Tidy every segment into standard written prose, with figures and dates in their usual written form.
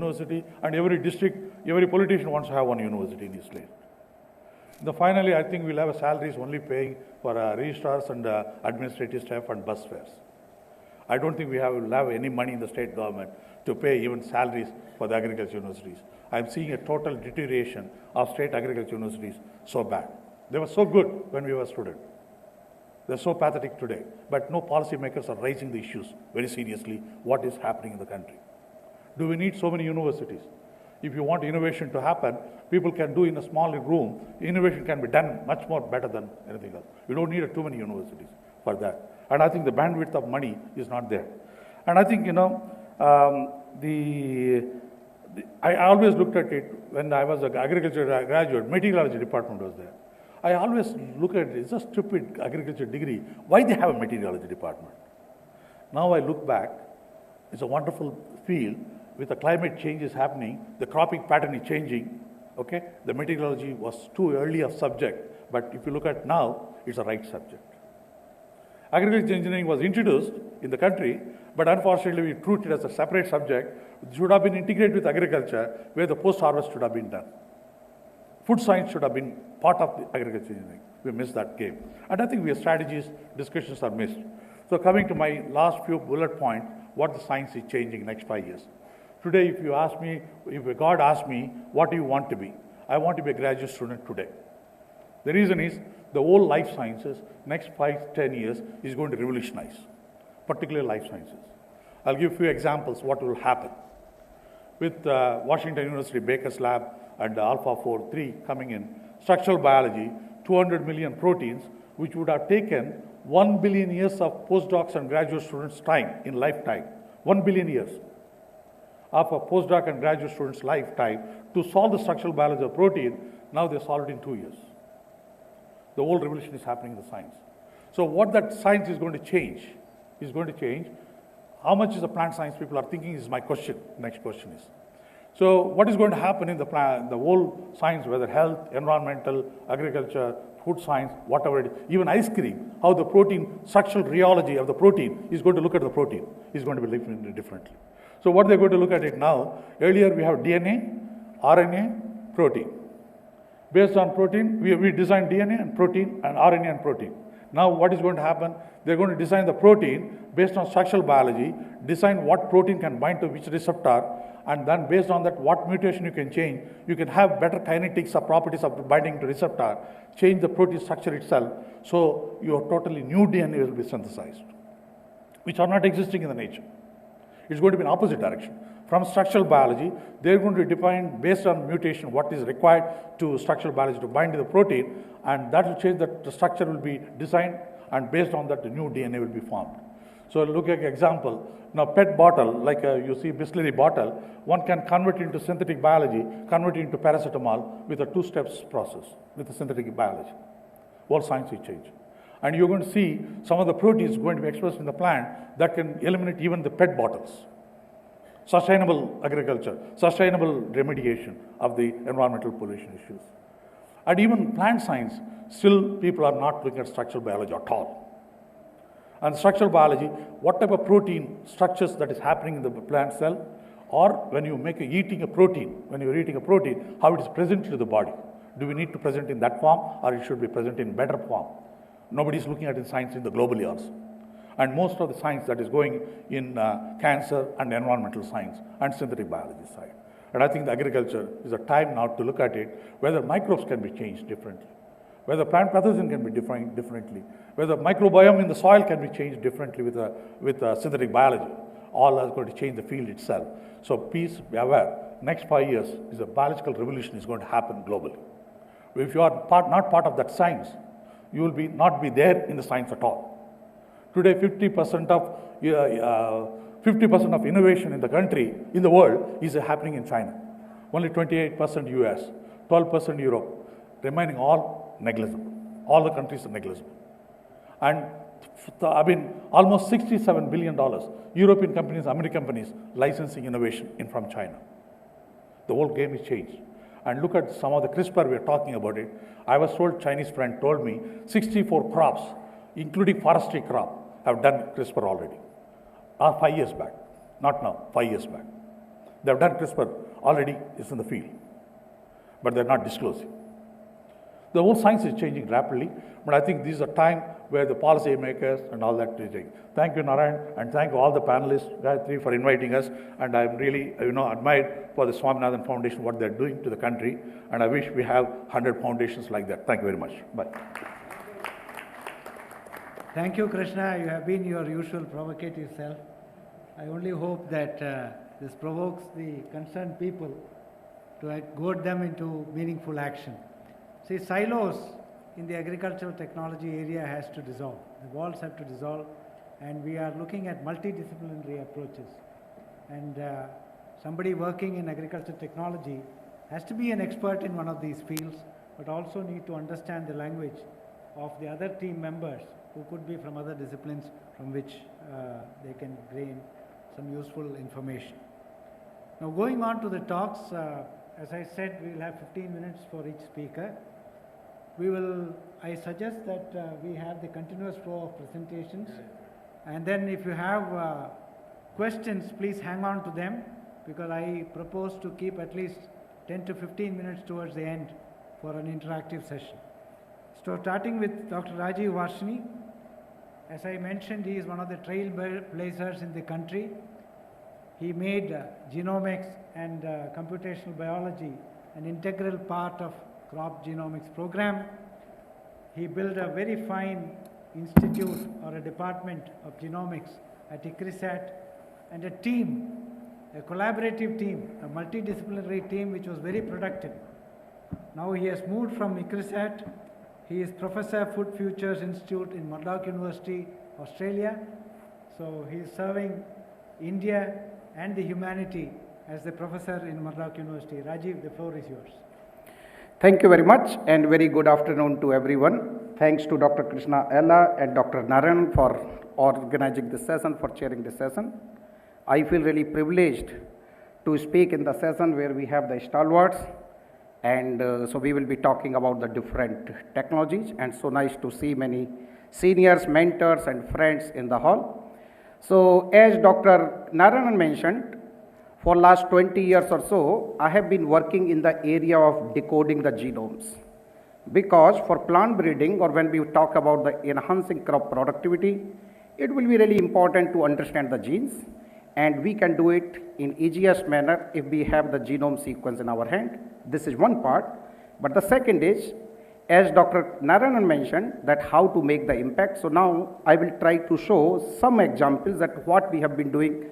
university, and every district, every politician wants to have one university in his state. Finally, I think we'll have salaries only paying for registrars and administrative staff and bus fares. I don't think will have any money in the state government to pay even salaries for the agriculture universities. I'm seeing a total deterioration of state agriculture universities so bad. They were so good when we were students. They're so pathetic today. But no policymakers are raising the issues very seriously, what is happening in the country. Do we need so many universities? If you want innovation to happen, people can do in a small room. Innovation can be done much more better than anything else. You don't need too many universities for that. And I think the bandwidth of money is not there. And I think, I always looked at it when I was an agriculture graduate, meteorology department was there. I always look at it, it's a stupid agriculture degree. Why they have a meteorology department? Now I look back, it's a wonderful field with the climate change is happening, the cropping pattern is changing, okay? The meteorology was too early a subject, but if you look at now, it's a right subject. Agriculture engineering was introduced in the country, but unfortunately we treated it as a separate subject. It should have been integrated with agriculture, where the post-harvest should have been done. Food science should have been part of the agriculture engineering. We missed that game. And I think we have strategies, discussions are missed. So coming to my last few bullet points, what the science is changing next 5 years. Today, if you ask me, if God asked me, what do you want to be? I want to be a graduate student today. The reason is, the whole life sciences, next 5-10 years, is going to revolutionize, particularly life sciences. I'll give a few examples what will happen. With Washington University Baker's Lab and Alpha 3 coming in, structural biology, 200 million proteins, which would have taken 1 billion years of postdocs and graduate students' time in lifetime. 1 billion years of a postdoc and graduate student's lifetime to solve the structural biology of protein. Now they solved it in 2 years. The whole revolution is happening in the science. So what that science is going to change, how much is the plant science people are thinking is my question, next question is. So what is going to happen in the whole science, whether health, environmental, agriculture, food science, whatever it is, even ice cream, how the protein, structural rheology of the protein is going to look at the protein, is going to be looking differently. So what they're going to look at it now, earlier we have DNA, RNA, protein. Based on protein, we design DNA and protein and RNA and protein. Now what is going to happen? They're going to design the protein based on structural biology, design what protein can bind to which receptor, and then based on that, what mutation you can change. You can have better kinetics or properties of binding to receptor, change the protein structure itself, so your totally new DNA will be synthesized, which are not existing in the nature. It's going to be in opposite direction. From structural biology, they're going to define based on mutation what is required to structural biology to bind to the protein, and that will change that the structure will be designed, and based on that the new DNA will be formed. So look at an example. Now PET bottle, like you see Bisleri bottle, one can convert it into synthetic biology, convert it into paracetamol with a 2-steps process with the synthetic biology. Whole science will change. And you're going to see some of the proteins going to be expressed in the plant that can eliminate even the PET bottles. Sustainable agriculture, sustainable remediation of the environmental pollution issues. And even plant science, still people are not looking at structural biology at all. And structural biology, what type of protein structures that is happening in the plant cell, or when you make eating a protein, how it is presented to the body. Do we need to present in that form, or it should be present in better form? Nobody is looking at in science in the globally also. And most of the science that is going in cancer and environmental science and synthetic biology side. And I think the agriculture is a time now to look at it, whether microbes can be changed differently, whether plant pathogen can be defined differently, whether microbiome in the soil can be changed differently with synthetic biology. All are going to change the field itself. So please be aware, next 5 years is a biological revolution is going to happen globally. If you are not part of that science, you will not be there in the science at all. Today, 50% of innovation in the country, in the world, is happening in China. Only 28% US, 12% Europe, remaining all negligible. All the countries are negligible. And almost $67 billion, European companies, American companies, licensing innovation in from China. The whole game is changed. And look at some of the CRISPR, we are talking about it. I was told, Chinese friend told me, 64 crops, including forestry crop, have done CRISPR already. 5 years back. Not now, 5 years back. They have done CRISPR already, is in the field, but they're not disclosing. The whole science is changing rapidly, but I think this is a time where the policy makers and all that is changing. Thank you, Narayan, and thank all the panelists, Gayatri, for inviting us. And I'm really, admired for the Swaminathan Foundation, what they're doing to the country. And I wish we have 100 foundations like that. Thank you very much. Bye. Thank you, Krishna. You have been your usual provocative self. I only hope that this provokes the concerned people to goad them into meaningful action. See, silos in the agricultural technology area has to dissolve. The walls have to dissolve, and we are looking at multidisciplinary approaches. And somebody working in agricultural technology has to be an expert in one of these fields, but also need to understand the language of the other team members who could be from other disciplines from which they can gain some useful information. Now, going on to the talks, as I said, we will have 15 minutes for each speaker. I suggest that we have the continuous flow of presentations, and then if you have questions, please hang on to them, because I propose to keep at least 10 to 15 minutes towards the end for an interactive session. So starting with Dr. Rajiv Varshini. As I mentioned, he is one of the trailblazers in the country. He made genomics and computational biology an integral part of crop genomics program. He built a very fine institute or a department of genomics at ICRISAT, and a team, a collaborative team, a multidisciplinary team which was very productive. Now he has moved from ICRISAT. He is Professor Food Futures Institute in Murdoch University, Australia. So he is serving India and the humanity as the professor in Murdoch University. Rajiv, the floor is yours. Thank you very much, and very good afternoon to everyone. Thanks to Dr. Krishna Ella and Dr. Narayan for organizing this session, for chairing this session. I feel really privileged to speak in the session where we have the stalwarts, and so we will be talking about the different technologies, and so nice to see many seniors, mentors and friends in the hall. So as Dr. Narayan mentioned, for last 20 years or so, I have been working in the area of decoding the genomes. Because for plant breeding, or when we talk about the enhancing crop productivity, it will be really important to understand the genes, and we can do it in easiest manner if we have the genome sequence in our hand. This is one part. But the second is, as Dr. Narayan mentioned, that how to make the impact. So now I will try to show some examples that what we have been doing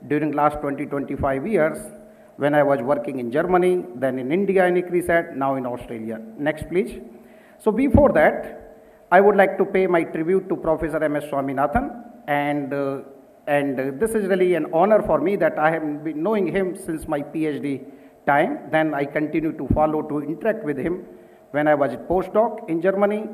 during last 20-25 years, when I was working in Germany, then in India in ICRISAT, now in Australia. Next, please. So before that, I would like to pay my tribute to Professor M.S. Swaminathan, and this is really an honor for me that I have been knowing him since my PhD time. Then I continue to follow, to interact with him when I was a postdoc in Germany,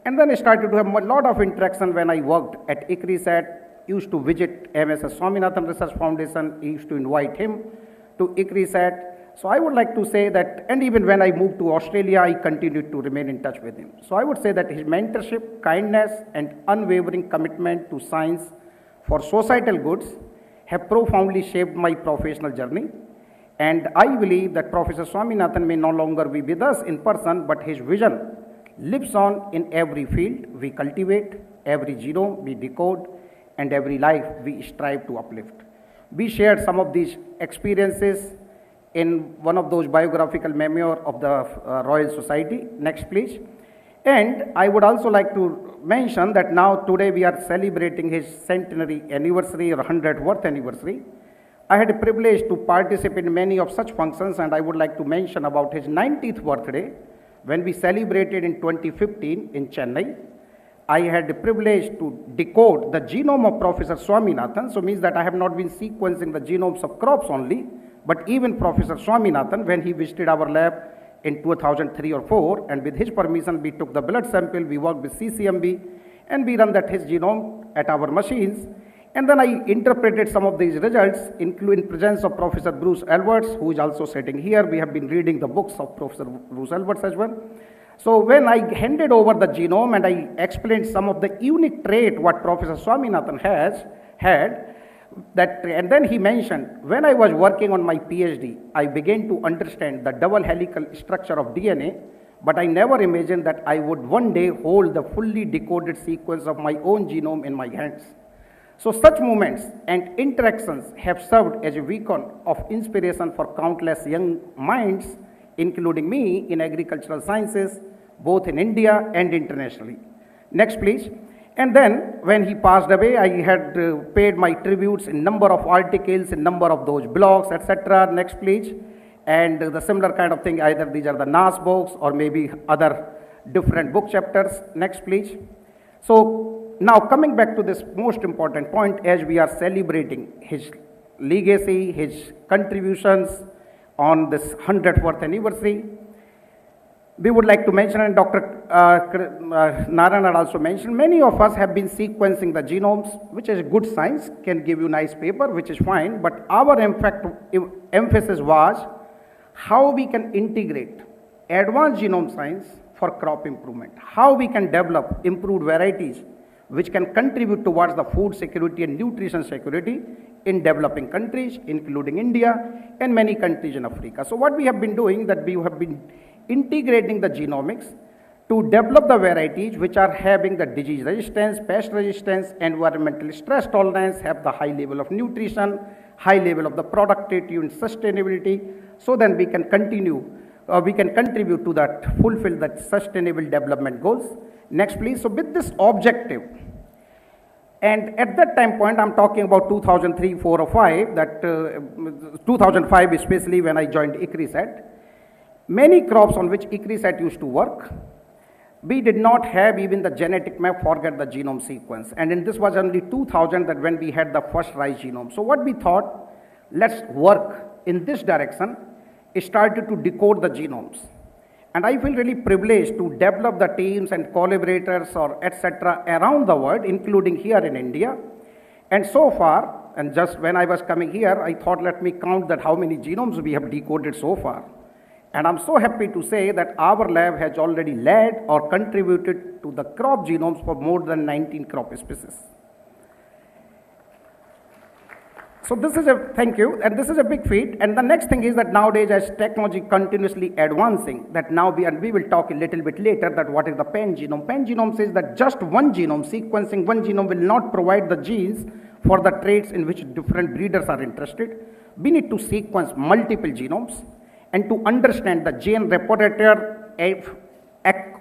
and then I started to have a lot of interaction when I worked at ICRISAT. Used to visit M.S. Swaminathan Research Foundation, used to invite him to ICRISAT. So I would like to say that, and even when I moved to Australia, I continued to remain in touch with him. So I would say that his mentorship, kindness and unwavering commitment to science for societal goods have profoundly shaped my professional journey. And I believe that Professor Swaminathan may no longer be with us in person, but his vision lives on in every field we cultivate, every genome we decode, and every life we strive to uplift. We shared some of these experiences in one of those biographical memoirs of the Royal Society. Next, please. And I would also like to mention that now today we are celebrating his centenary anniversary or 100th anniversary. I had a privilege to participate in many of such functions, and I would like to mention about his 90th birthday when we celebrated in 2015 in Chennai. I had the privilege to decode the genome of Professor Swaminathan, so means that I have not been sequencing the genomes of crops only, but even Professor Swaminathan, when he visited our lab in 2003 or 4, and with his permission we took the blood sample, we worked with CCMB, and we run that his genome at our machines, and then I interpreted some of these results in presence of Professor Bruce Alberts, who is also sitting here. We have been reading the books of Professor Bruce Alberts as well. So when I handed over the genome and I explained some of the unique trait what Professor Swaminathan had, And then he mentioned, when I was working on my PhD, I began to understand the double helical structure of DNA, but I never imagined that I would one day hold the fully decoded sequence of my own genome in my hands. So such moments and interactions have served as a beacon of inspiration for countless young minds, including me, in agricultural sciences, both in India and internationally. Next, please. And then, when he passed away, I had paid my tributes in number of articles, in number of those blogs, etc. Next, please. And the similar kind of thing, either these are the NAS books or maybe other different book chapters. Next, please. So, now coming back to this most important point, as we are celebrating his legacy, his contributions on this 100th anniversary, we would like to mention, and Dr. Narayan had also mentioned, many of us have been sequencing the genomes, which is good science, can give you nice paper, which is fine, but our emphasis was how we can integrate advanced genome science for crop improvement, how we can develop improved varieties which can contribute towards the food security and nutrition security in developing countries, including India and many countries in Africa. So what we have been doing, that we have been integrating the genomics to develop the varieties which are having the disease resistance, pest resistance, environmental stress tolerance, have the high level of nutrition, high level of the productivity and sustainability, so then we can continue, we can contribute to that, fulfill that sustainable development goals. Next, please. So with this objective, and at that time point, I'm talking about 2003, 4 or 5, that 2005 especially, when I joined ICRISAT, many crops on which ICRISAT used to work, we did not have even the genetic map, forget the genome sequence. And in this was only 2000 that when we had the first rice genome. So what we thought, let's work in this direction, started to decode the genomes. And I feel really privileged to develop the teams and collaborators or etc. around the world, including here in India. And so far, and just when I was coming here, I thought, let me count that how many genomes we have decoded so far. And I'm so happy to say that our lab has already led or contributed to the crop genomes for more than 19 crop species. So this is thank you, and this is a big feat. And the next thing is that nowadays, as technology continuously advancing, that now we will talk a little bit later that what is the pan genome. Pan genome says that just one genome, sequencing one genome will not provide the genes for the traits in which different breeders are interested. We need to sequence multiple genomes and to understand the gene repertoire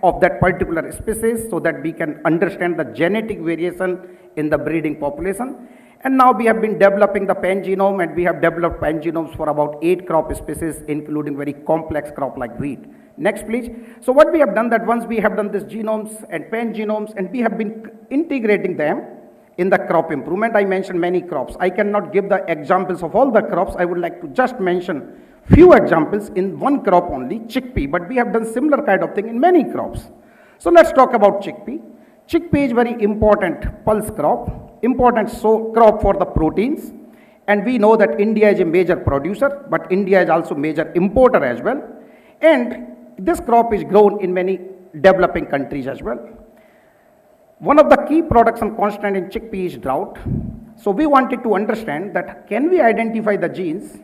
of that particular species so that we can understand the genetic variation in the breeding population. And now we have been developing the pan genome, and we have developed pan genomes for about 8 crop species, including very complex crop like wheat. Next, please. So what we have done, that once we have done this genomes and pan genomes, and we have been integrating them in the crop improvement. I mentioned many crops. I cannot give the examples of all the crops. I would like to just mention few examples in one crop only, chickpea, but we have done similar kind of thing in many crops. So let's talk about chickpea. Chickpea is very important pulse crop, important crop for the proteins, and we know that India is a major producer, but India is also major importer as well, and this crop is grown in many developing countries as well. One of the key production constant in chickpea is drought. So we wanted to understand that can we identify the genes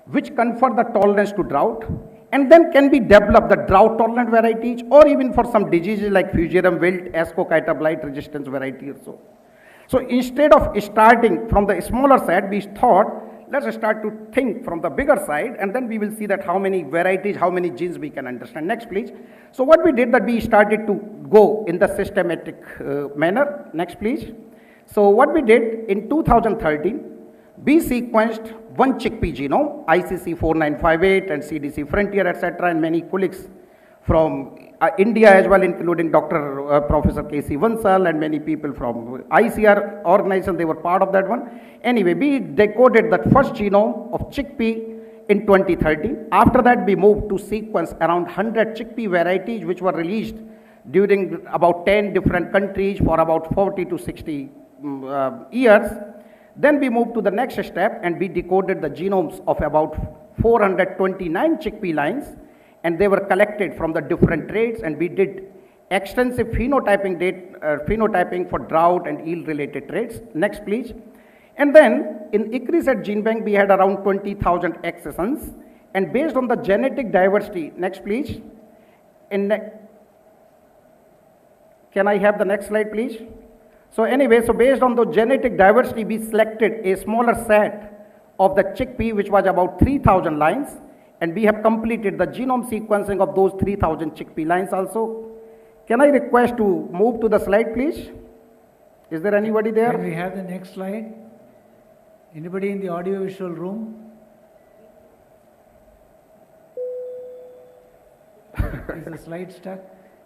which confer the tolerance to drought, and then can we develop the drought tolerant varieties, or even for some diseases like fusarium wilt, ascochyta blight resistance variety or so. So instead of starting from the smaller side, we thought, let's start to think from the bigger side, and then we will see that how many varieties, how many genes we can understand. Next, please. So what we did, that we started to go in the systematic manner. Next, please. So what we did in 2013, we sequenced one chickpea genome, ICC 4958 and CDC Frontier, etc., and many colleagues from India as well, including Dr. Professor K.C. Vansal and many people from ICR organization, they were part of that one. Anyway, we decoded that first genome of chickpea in 2013. After that, we moved to sequence around 100 chickpea varieties which were released during about 10 different countries for about 40 to 60 years. Then we moved to the next step, and we decoded the genomes of about 429 chickpea lines, and they were collected from the different traits, and we did extensive phenotyping for drought and yield related traits. Next, please. And then in ICRISAT gene bank, we had around 20,000 accessions. And based on the genetic diversity, next please. Can I have the next slide, please? So anyway, so based on the genetic diversity, we selected a smaller set of the chickpea, which was about 3,000 lines. And we have completed the genome sequencing of those 3,000 chickpea lines also. Can I request to move to the slide, please? Is there anybody there? Can we have the next slide? Anybody in the audio-visual room? Is the slide stuck?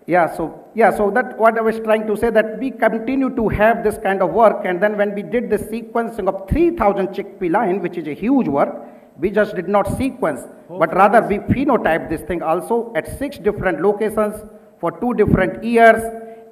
So that what I was trying to say, that we continue to have this kind of work, and then when we did the sequencing of 3,000 chickpea line, which is a huge work, we just did not sequence, but rather we phenotyped this thing also at 6 different locations for 2 different years,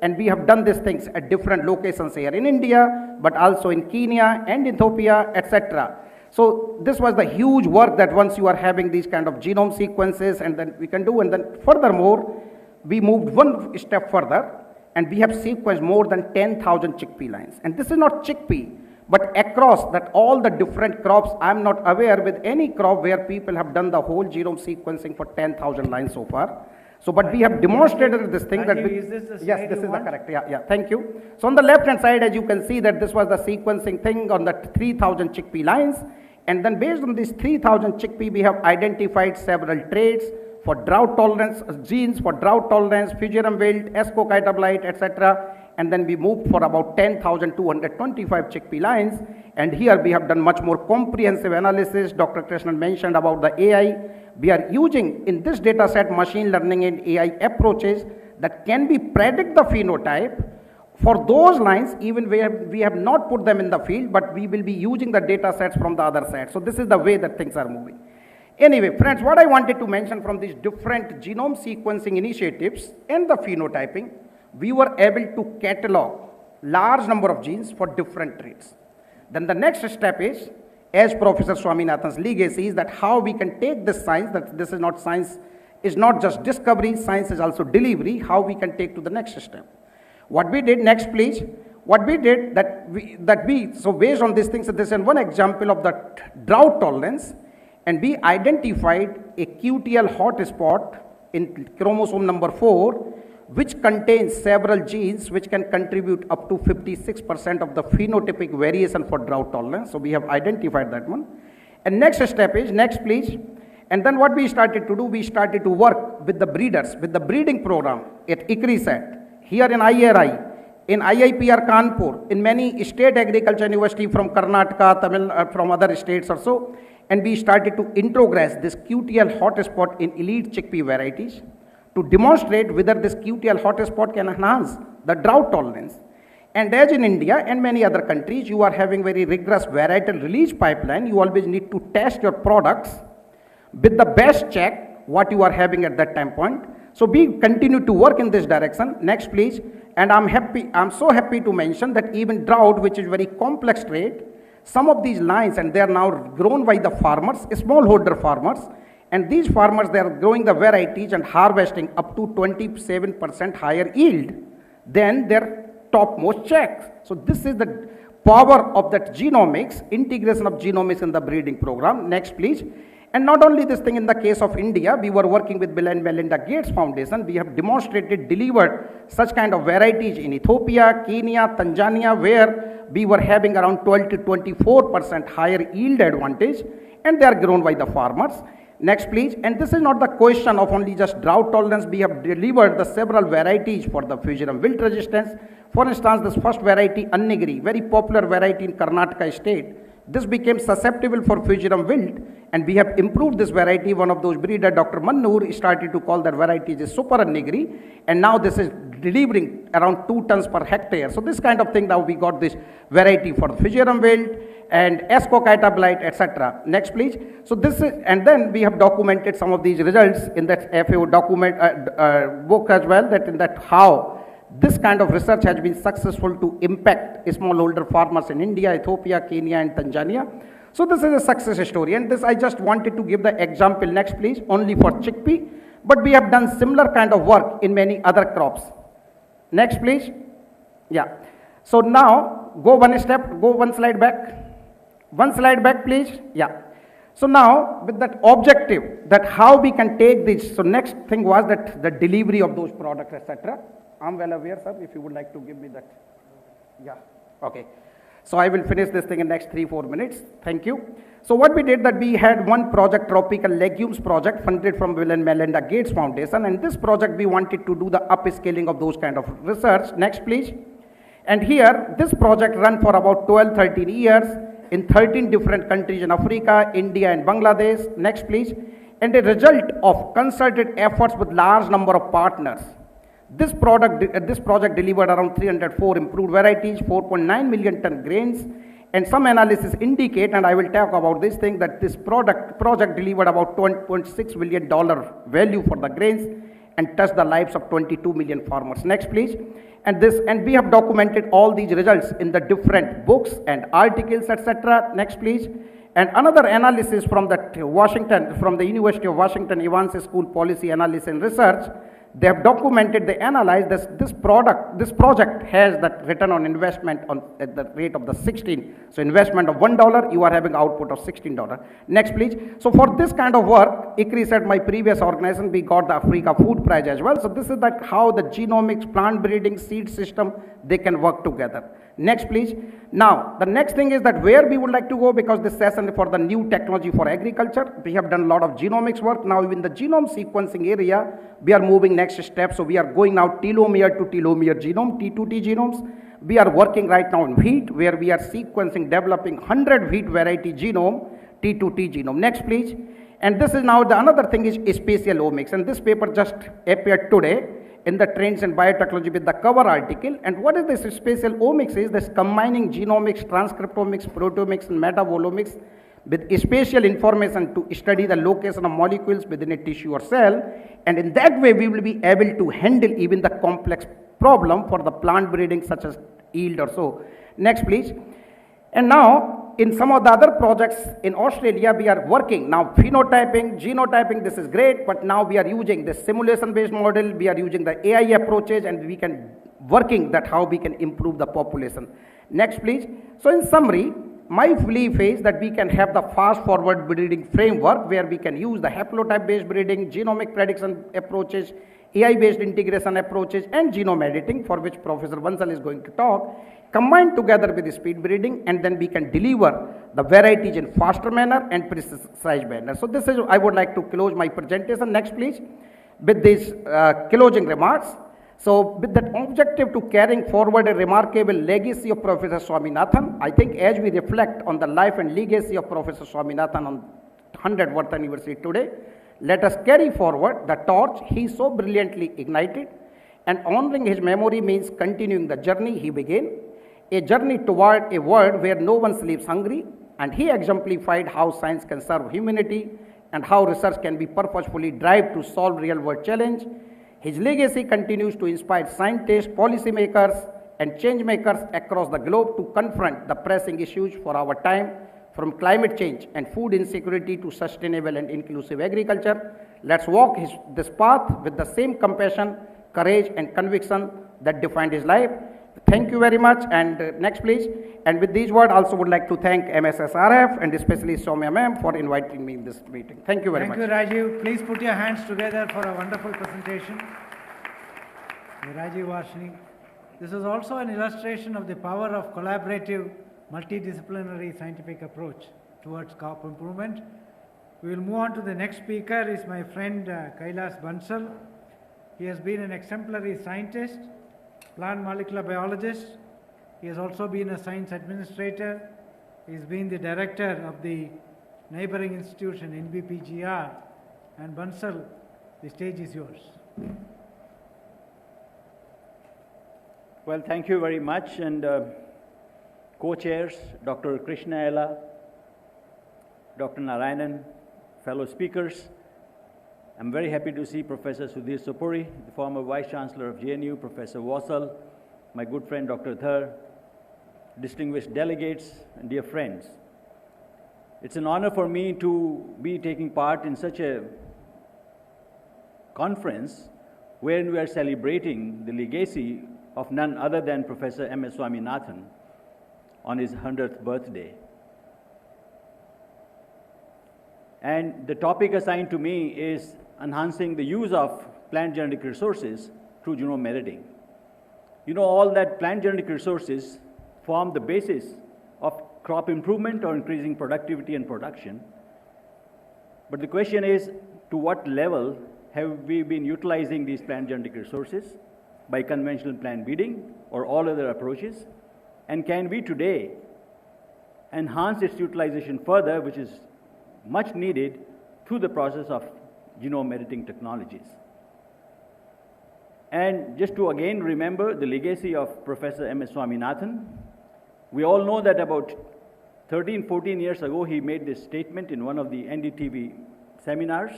and we have done these things at different locations here in India, but also in Kenya and Ethiopia, etc. So this was the huge work that once you are having these kind of genome sequences, and then we can do, and then furthermore, we moved one step further, and we have sequenced more than 10,000 chickpea lines. And this is not chickpea, but across that all the different crops. I'm not aware with any crop where people have done the whole genome sequencing for 10,000 lines so far. So, but we have demonstrated this thing that is this the slide yes, this you is want? the correct. Yeah, thank you. So on the left hand side, as you can see, that this was the sequencing thing on the 3,000 chickpea lines, and then based on these 3,000 chickpea, we have identified several traits for drought tolerance, genes for drought tolerance, fugitive wilt, escochyta blight, etc. And then we moved for about 10,225 chickpea lines. And here we have done much more comprehensive analysis. Dr. Krishnan mentioned about the AI. We are using in this data set machine learning and AI approaches that can be predict the phenotype for those lines, even where we have not put them in the field, but we will be using the data sets from the other side. So this is the way that things are moving. Anyway, friends, what I wanted to mention from these different genome sequencing initiatives and the phenotyping, we were able to catalog large number of genes for different traits. Then the next step is, as Professor Swaminathan's legacy is, that how we can take this science, that this is not science, is not just discovery, science is also delivery, how we can take to the next step. What we did next, please. What we did so based on these things, this is one example of the drought tolerance, and we identified a QTL hotspot in chromosome number 4, which contains several genes which can contribute up to 56% of the phenotypic variation for drought tolerance. So we have identified that one. And next step is, next please. And then what we started to do, we started to work with the breeders, with the breeding program at ICRISAT, here in IRI, in IIPR Kanpur, in many state agriculture university from Karnataka, Tamil, from other states also. And we started to introgress this QTL hotspot in elite chickpea varieties to demonstrate whether this QTL hotspot can enhance the drought tolerance. And as in India and many other countries, you are having very rigorous varietal release pipeline. You always need to test your products with the best check what you are having at that time point. So we continue to work in this direction. Next please. And I'm so happy to mention that even drought, which is very complex trait, some of these lines, and they are now grown by the farmers, smallholder farmers, and these farmers, they are growing the varieties and harvesting up to 27% higher yield than their topmost checks. So this is the power of that genomics, integration of genomics in the breeding program. Next please. And not only this thing, in the case of India, we were working with Bill and Melinda Gates Foundation. We have demonstrated, delivered such kind of varieties in Ethiopia, Kenya, Tanzania, where we were having around 12 to 24% higher yield advantage, and they are grown by the farmers. Next please. And this is not the question of only just drought tolerance. We have delivered the several varieties for the fugitive wilt resistance. For instance, this first variety, Annigiri, very popular variety in Karnataka state. This became susceptible for fugitive wilt, and we have improved this variety. One of those breeder, Dr. Mannur, started to call that variety as Super Annigiri, and now this is delivering around 2 tons per hectare. So this kind of thing, now we got this variety for the fugitive wilt and escochyta blight, etc. Next please. So this is, and then we have documented some of these results in that FAO document book as well, that in that how this kind of research has been successful to impact smallholder farmers in India, Ethiopia, Kenya, and Tanzania. So this is a success story, and this I just wanted to give the example, next please, only for chickpea, but we have done similar kind of work in many other crops. Next please. Yeah. So now go one slide back. One slide back, please. Yeah. So now, with that objective, that how we can take this, so next thing was that the delivery of those products, etc. I'm well aware, sir, if you would like to give me that. Yeah, okay. So I will finish this thing in next 3-4 minutes. Thank you. So what we did that we had one project, Tropical Legumes project, funded from Bill and Melinda Gates Foundation, and this project we wanted to do the upscaling of those kind of research. Next, please. And here, this project ran for about 12-13 years in 13 different countries in Africa, India and Bangladesh. Next, please. And a result of concerted efforts with large number of partners. This project delivered around 304 improved varieties, 4.9 million ton grains, and some analysis indicate, and I will talk about this thing, that this project delivered about $20.6 million value for the grains and touched the lives of 22 million farmers. Next, please. And we have documented all these results in the different books and articles, etc. Next, please. And another analysis from the University of Washington Evans School Policy Analysis and Research, they have documented, they analyzed this project has that return on investment at the rate of the 16. So investment of $1, you are having output of $16. Next, please. So for this kind of work, ICRI said my previous organization, we got the Africa Food Prize as well. So this is like how the genomics, plant breeding, seed system, they can work together. Next, please. Now, the next thing is that where we would like to go, because this session for the new technology for agriculture, we have done a lot of genomics work. Now, in the genome sequencing area, we are moving next step. So we are going now telomere to telomere genome, T2T genomes. We are working right now in wheat, where we are sequencing, developing 100 wheat variety genome, T2T genome. Next, please. And this is now the another thing is spatial omics. And this paper just appeared today in the Trends in Biotechnology with the cover article. And what is this spatial omics is this combining genomics, transcriptomics, proteomics and metabolomics with spatial information to study the location of molecules within a tissue or cell. And in that way, we will be able to handle even the complex problem for the plant breeding such as yield or so. Next, please. And now, in some of the other projects in Australia, we are working now phenotyping, genotyping, this is great, but now we are using the simulation-based model, we are using the AI approaches, and we can working that how we can improve the population. Next, please. So in summary, my belief is that we can have the fast-forward breeding framework where we can use the haplotype-based breeding, genomic prediction approaches, AI-based integration approaches, and genome editing, for which Professor Bansal is going to talk, combined together with the speed breeding, and then we can deliver the varieties in faster manner and precise manner. So this is, I would like to close my presentation. Next, please, with these closing remarks. So with that objective to carrying forward a remarkable legacy of Professor Swaminathan, I think as we reflect on the life and legacy of Professor Swaminathan on 100th birth anniversary today, let us carry forward the torch he so brilliantly ignited, and honoring his memory means continuing the journey he began, a journey toward a world where no one sleeps hungry, and he exemplified how science can serve humanity and how research can be purposefully driven to solve real-world challenge. His legacy continues to inspire scientists, policymakers, and change makers across the globe to confront the pressing issues for our time, from climate change and food insecurity to sustainable and inclusive agriculture. Let's walk this path with the same compassion, courage, and conviction that defined his life. Thank you very much. And next, please. And with these words, I also would like to thank MSSRF and especially Soumya ma'am for inviting me in this meeting. Thank you very much. Thank you, Rajiv. Please put your hands together for a wonderful presentation. Rajiv Varshini. This is also an illustration of the power of collaborative, multidisciplinary scientific approach towards crop improvement. We will move on to the next speaker, is my friend Kailas Bansal. He has been an exemplary scientist, plant molecular biologist. He has also been a science administrator. He has been the director of the neighboring institution, NBPGR. And Bansal, the stage is yours. Well, thank you very much. And co-chairs, Dr. Krishna Ella, Dr. Narayanan, fellow speakers. I'm very happy to see Professor Sudhir Supuri, the former Vice Chancellor of JNU, Professor Wassal, my good friend Dr. Dhar, distinguished delegates, and dear friends. It's an honor for me to be taking part in such a conference wherein we are celebrating the legacy of none other than Professor M.S. Swaminathan on his 100th birthday. And the topic assigned to me is enhancing the use of plant genetic resources through genome editing. You know all that plant genetic resources form the basis of crop improvement or increasing productivity and production. But the question is, to what level have we been utilizing these plant genetic resources by conventional plant breeding or all other approaches? And can we today enhance its utilization further, which is much needed through the process of genome editing technologies? And just to again remember the legacy of Professor M.S. Swaminathan, we all know that about 13, 14 years ago, he made this statement in one of the NDTV seminars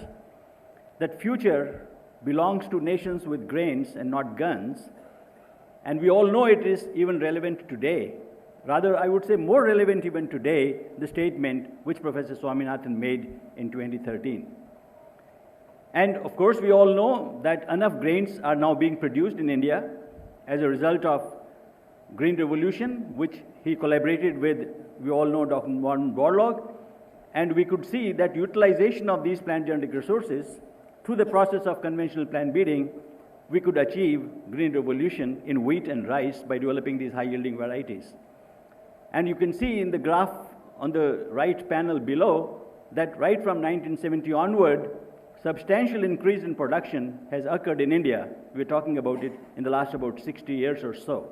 that future belongs to nations with grains and not guns. And we all know it is even relevant today. Rather, I would say more relevant even today, the statement which Professor Swaminathan made in 2013. And of course, we all know that enough grains are now being produced in India as a result of Green Revolution, which he collaborated with, we all know, Dr. Warren Borlaug. And we could see that utilization of these plant genetic resources through the process of conventional plant breeding, we could achieve Green Revolution in wheat and rice by developing these high-yielding varieties. And you can see in the graph on the right panel below that right from 1970 onward, substantial increase in production has occurred in India. We're talking about it in the last about 60 years or so.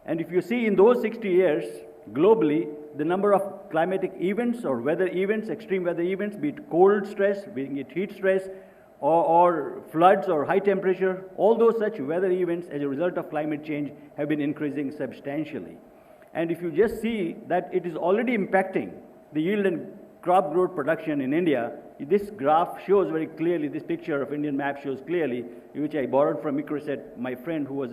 And if you see in those 60 years, globally, the number of climatic events or weather events, extreme weather events, be it cold stress, be it heat stress, or floods or high temperature, all those such weather events as a result of climate change have been increasing substantially. And if you just see that it is already impacting the yield and crop growth production in India, this graph shows very clearly, this picture of Indian map shows clearly, which I borrowed from Microset, my friend who was,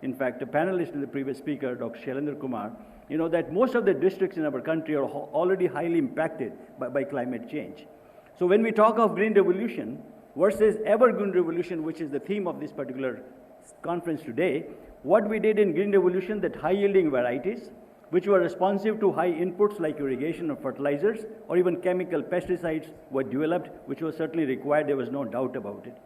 in fact, a panelist in the previous speaker, Dr. Shailendra Kumar, you know that most of the districts in our country are already highly impacted by climate change. So when we talk of Green Revolution versus Evergreen Revolution, which is the theme of this particular conference today, what we did in Green Revolution, that high-yielding varieties, which were responsive to high inputs like irrigation or fertilizers, or even chemical pesticides were developed, which was certainly required, there was no doubt about it.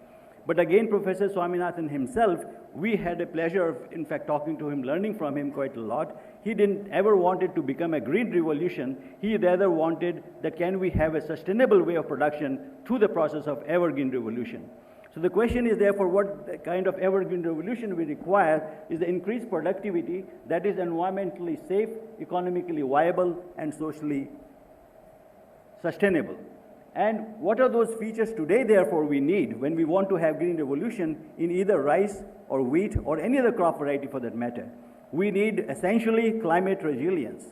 But again, Professor Swaminathan himself, we had a pleasure of, in fact, talking to him, learning from him quite a lot. He didn't ever wanted to become a green revolution. He rather wanted that can we have a sustainable way of production through the process of evergreen revolution. So the question is therefore what kind of evergreen revolution we require is the increased productivity that is environmentally safe, economically viable, and socially sustainable. And what are those features today therefore we need when we want to have green revolution in either rice or wheat or any other crop variety for that matter? We need essentially climate resilience,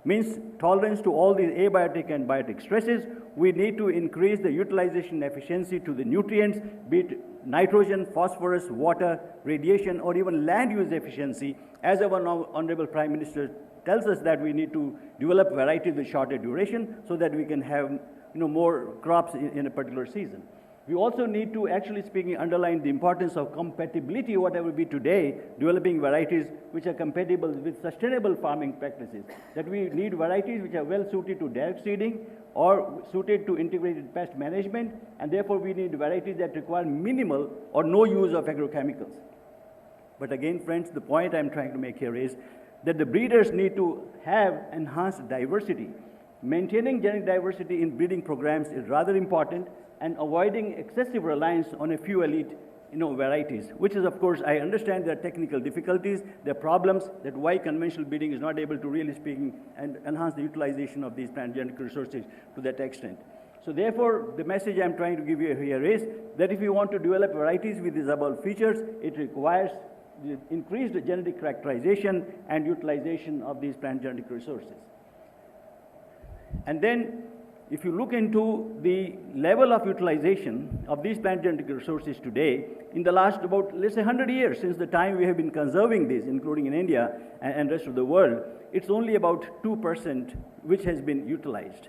means tolerance to all these abiotic and biotic stresses. We need to increase the utilization efficiency to the nutrients, be it nitrogen, phosphorus, water, radiation, or even land use efficiency. As our Honorable Prime Minister tells us that we need to develop varieties with shorter duration so that we can have more crops in a particular season. We also need to, actually speaking, underline the importance of compatibility, whatever be today, developing varieties which are compatible with sustainable farming practices. That we need varieties which are well suited to direct seeding or suited to integrated pest management, and therefore we need varieties that require minimal or no use of agrochemicals. But again, friends, the point I'm trying to make here is that the breeders need to have enhanced diversity. Maintaining genetic diversity in breeding programs is rather important, and avoiding excessive reliance on a few elite varieties, which is, of course, I understand there are technical difficulties, there are problems that why conventional breeding is not able to really speaking and enhance the utilization of these plant genetic resources to that extent. So therefore, the message I'm trying to give you here is that if you want to develop varieties with these above features, it requires increased genetic characterization and utilization of these plant genetic resources. And then, if you look into the level of utilization of these plant genetic resources today, in the last about, let's say, 100 years, since the time we have been conserving these, including in India and rest of the world, it's only about 2% which has been utilized.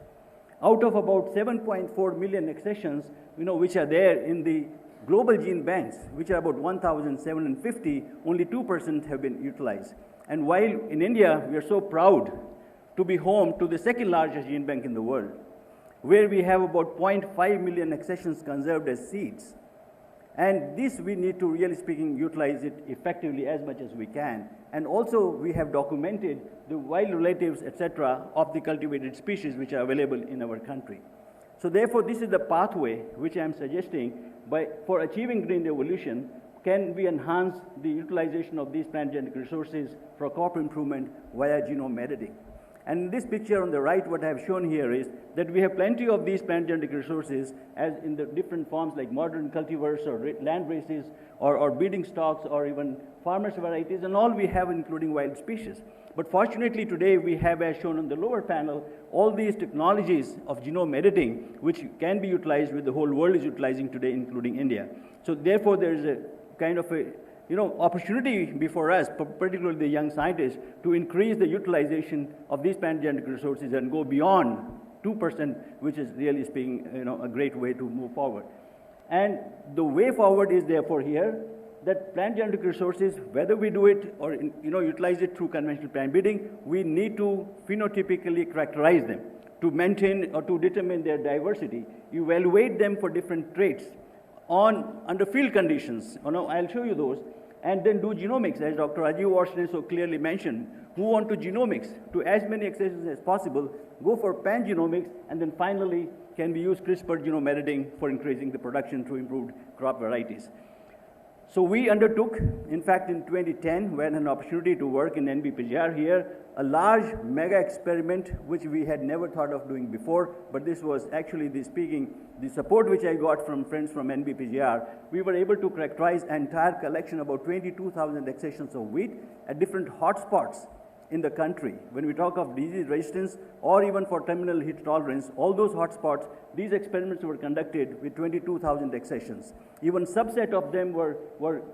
Out of about 7.4 million accessions, which are there in the global gene banks, which are about 1,750, only 2% have been utilized. And while in India, we are so proud to be home to the second largest gene bank in the world, where we have about 0.5 million accessions conserved as seeds. And this we need to, really speaking, utilize it effectively as much as we can. And also we have documented the wild relatives, etc., of the cultivated species which are available in our country. So therefore, this is the pathway which I am suggesting for achieving green revolution. Can we enhance the utilization of these plant genetic resources for crop improvement via genome editing? And in this picture on the right, what I have shown here is that we have plenty of these plant genetic resources as in the different forms like modern cultivars or land races or breeding stocks or even farmers' varieties, and all we have including wild species. But fortunately today we have, as shown on the lower panel, all these technologies of genome editing which can be utilized, which the whole world is utilizing today, including India. So therefore there is a kind of a opportunity before us, particularly the young scientists, to increase the utilization of these plant genetic resources and go beyond 2%, which is really speaking, a great way to move forward. And the way forward is therefore here that plant genetic resources, whether we do it or utilize it through conventional plant breeding, we need to phenotypically characterize them to maintain or to determine their diversity, evaluate them for different traits under field conditions. I'll show you those, and then do genomics, as Dr. Rajiv Varshney so clearly mentioned. Move on to genomics, to as many accessions as possible, go for pangenomics, and then finally can we use CRISPR genome editing for increasing the production through improved crop varieties. So we undertook, in fact, in 2010, we had an opportunity to work in NBPGR here, a large mega experiment which we had never thought of doing before, but this was actually the support which I got from friends from NBPGR. We were able to characterize an entire collection, about 22,000 accessions of wheat at different hotspots in the country. When we talk of disease resistance or even for terminal heat tolerance, all those hotspots, these experiments were conducted with 22,000 accessions. Even subset of them were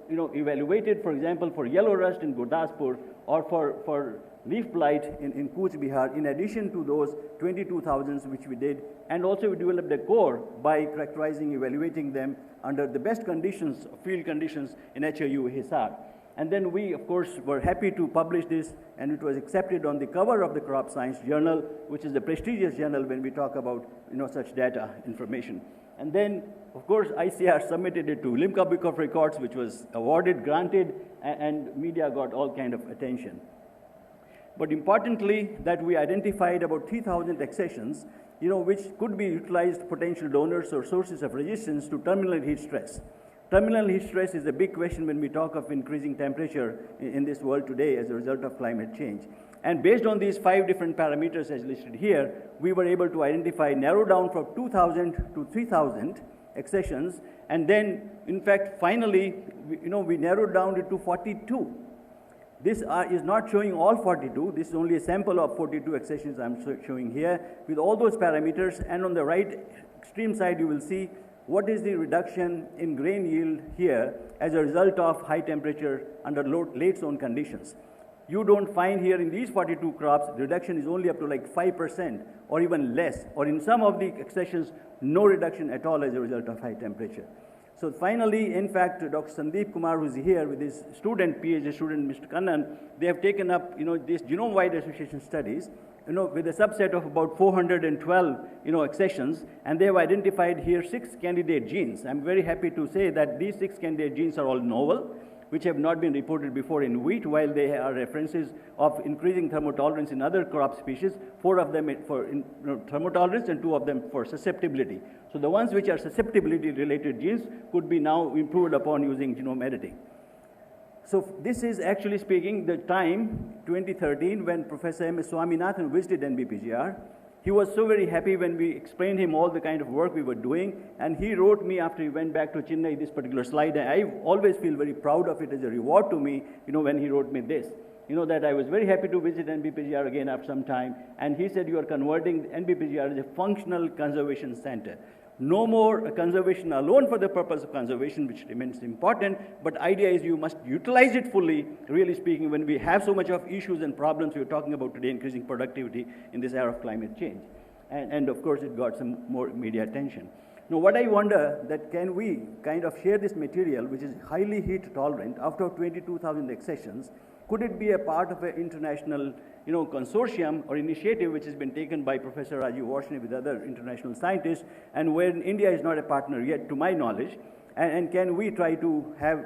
evaluated, for example, for yellow rust in Gurdaspur or for leaf blight in Cooch Behar, in addition to those 22,000s which we did. And also we developed a core by characterizing, evaluating them under the best conditions, field conditions in HIU Hisar. And then we, of course, were happy to publish this, and it was accepted on the cover of the Crop Science Journal, which is a prestigious journal when we talk about such data information. And then, of course, ICR submitted it to Limca Book of Records, which was awarded, granted, and media got all kind of attention. But importantly, that we identified about 3,000 accessions, which could be utilized potential donors or sources of resistance to terminal heat stress. Terminal heat stress is a big question when we talk of increasing temperature in this world today as a result of climate change. And based on these 5 different parameters as listed here, we were able to narrow down from 2,000 to 3,000 accessions. And then, in fact, finally, we narrowed down it to 42. This is not showing all 42. This is only a sample of 42 accessions I'm showing here with all those parameters. And on the right extreme side, you will see what is the reduction in grain yield here as a result of high temperature under late zone conditions. You don't find here in these 42 crops, the reduction is only up to like 5% or even less, or in some of the accessions, no reduction at all as a result of high temperature. So finally, in fact, Dr. Sandeep Kumar, who's here with his student, PhD student, Mr. Kannan, they have taken up, these genome-wide association studies, with a subset of about 412, accessions, and they have identified here 6 candidate genes. I'm very happy to say that these 6 candidate genes are all novel, which have not been reported before in wheat, while they are references of increasing thermotolerance in other crop species, 4 of them for thermotolerance and 2 of them for susceptibility. So the ones which are susceptibility-related genes could be now improved upon using genome editing. So this is actually speaking the time, 2013, when Professor M.S. Swaminathan visited NBPGR. He was so very happy when we explained him all the kind of work we were doing, and he wrote me after he went back to Chennai this particular slide, and I always feel very proud of it as a reward to me, when he wrote me this. That I was very happy to visit NBPGR again after some time, and he said you are converting NBPGR as a functional conservation center. No more conservation alone for the purpose of conservation, which remains important, but idea is you must utilize it fully, really speaking, when we have so much of issues and problems we're talking about today, increasing productivity in this era of climate change. And of course, it got some more media attention. Now, what I wonder that can we kind of share this material, which is highly heat tolerant, after 22,000 accessions, Could it be a part of an international consortium or initiative which has been taken by Professor Rajiv Varshney with other international scientists, and where India is not a partner yet, to my knowledge, and can we try to have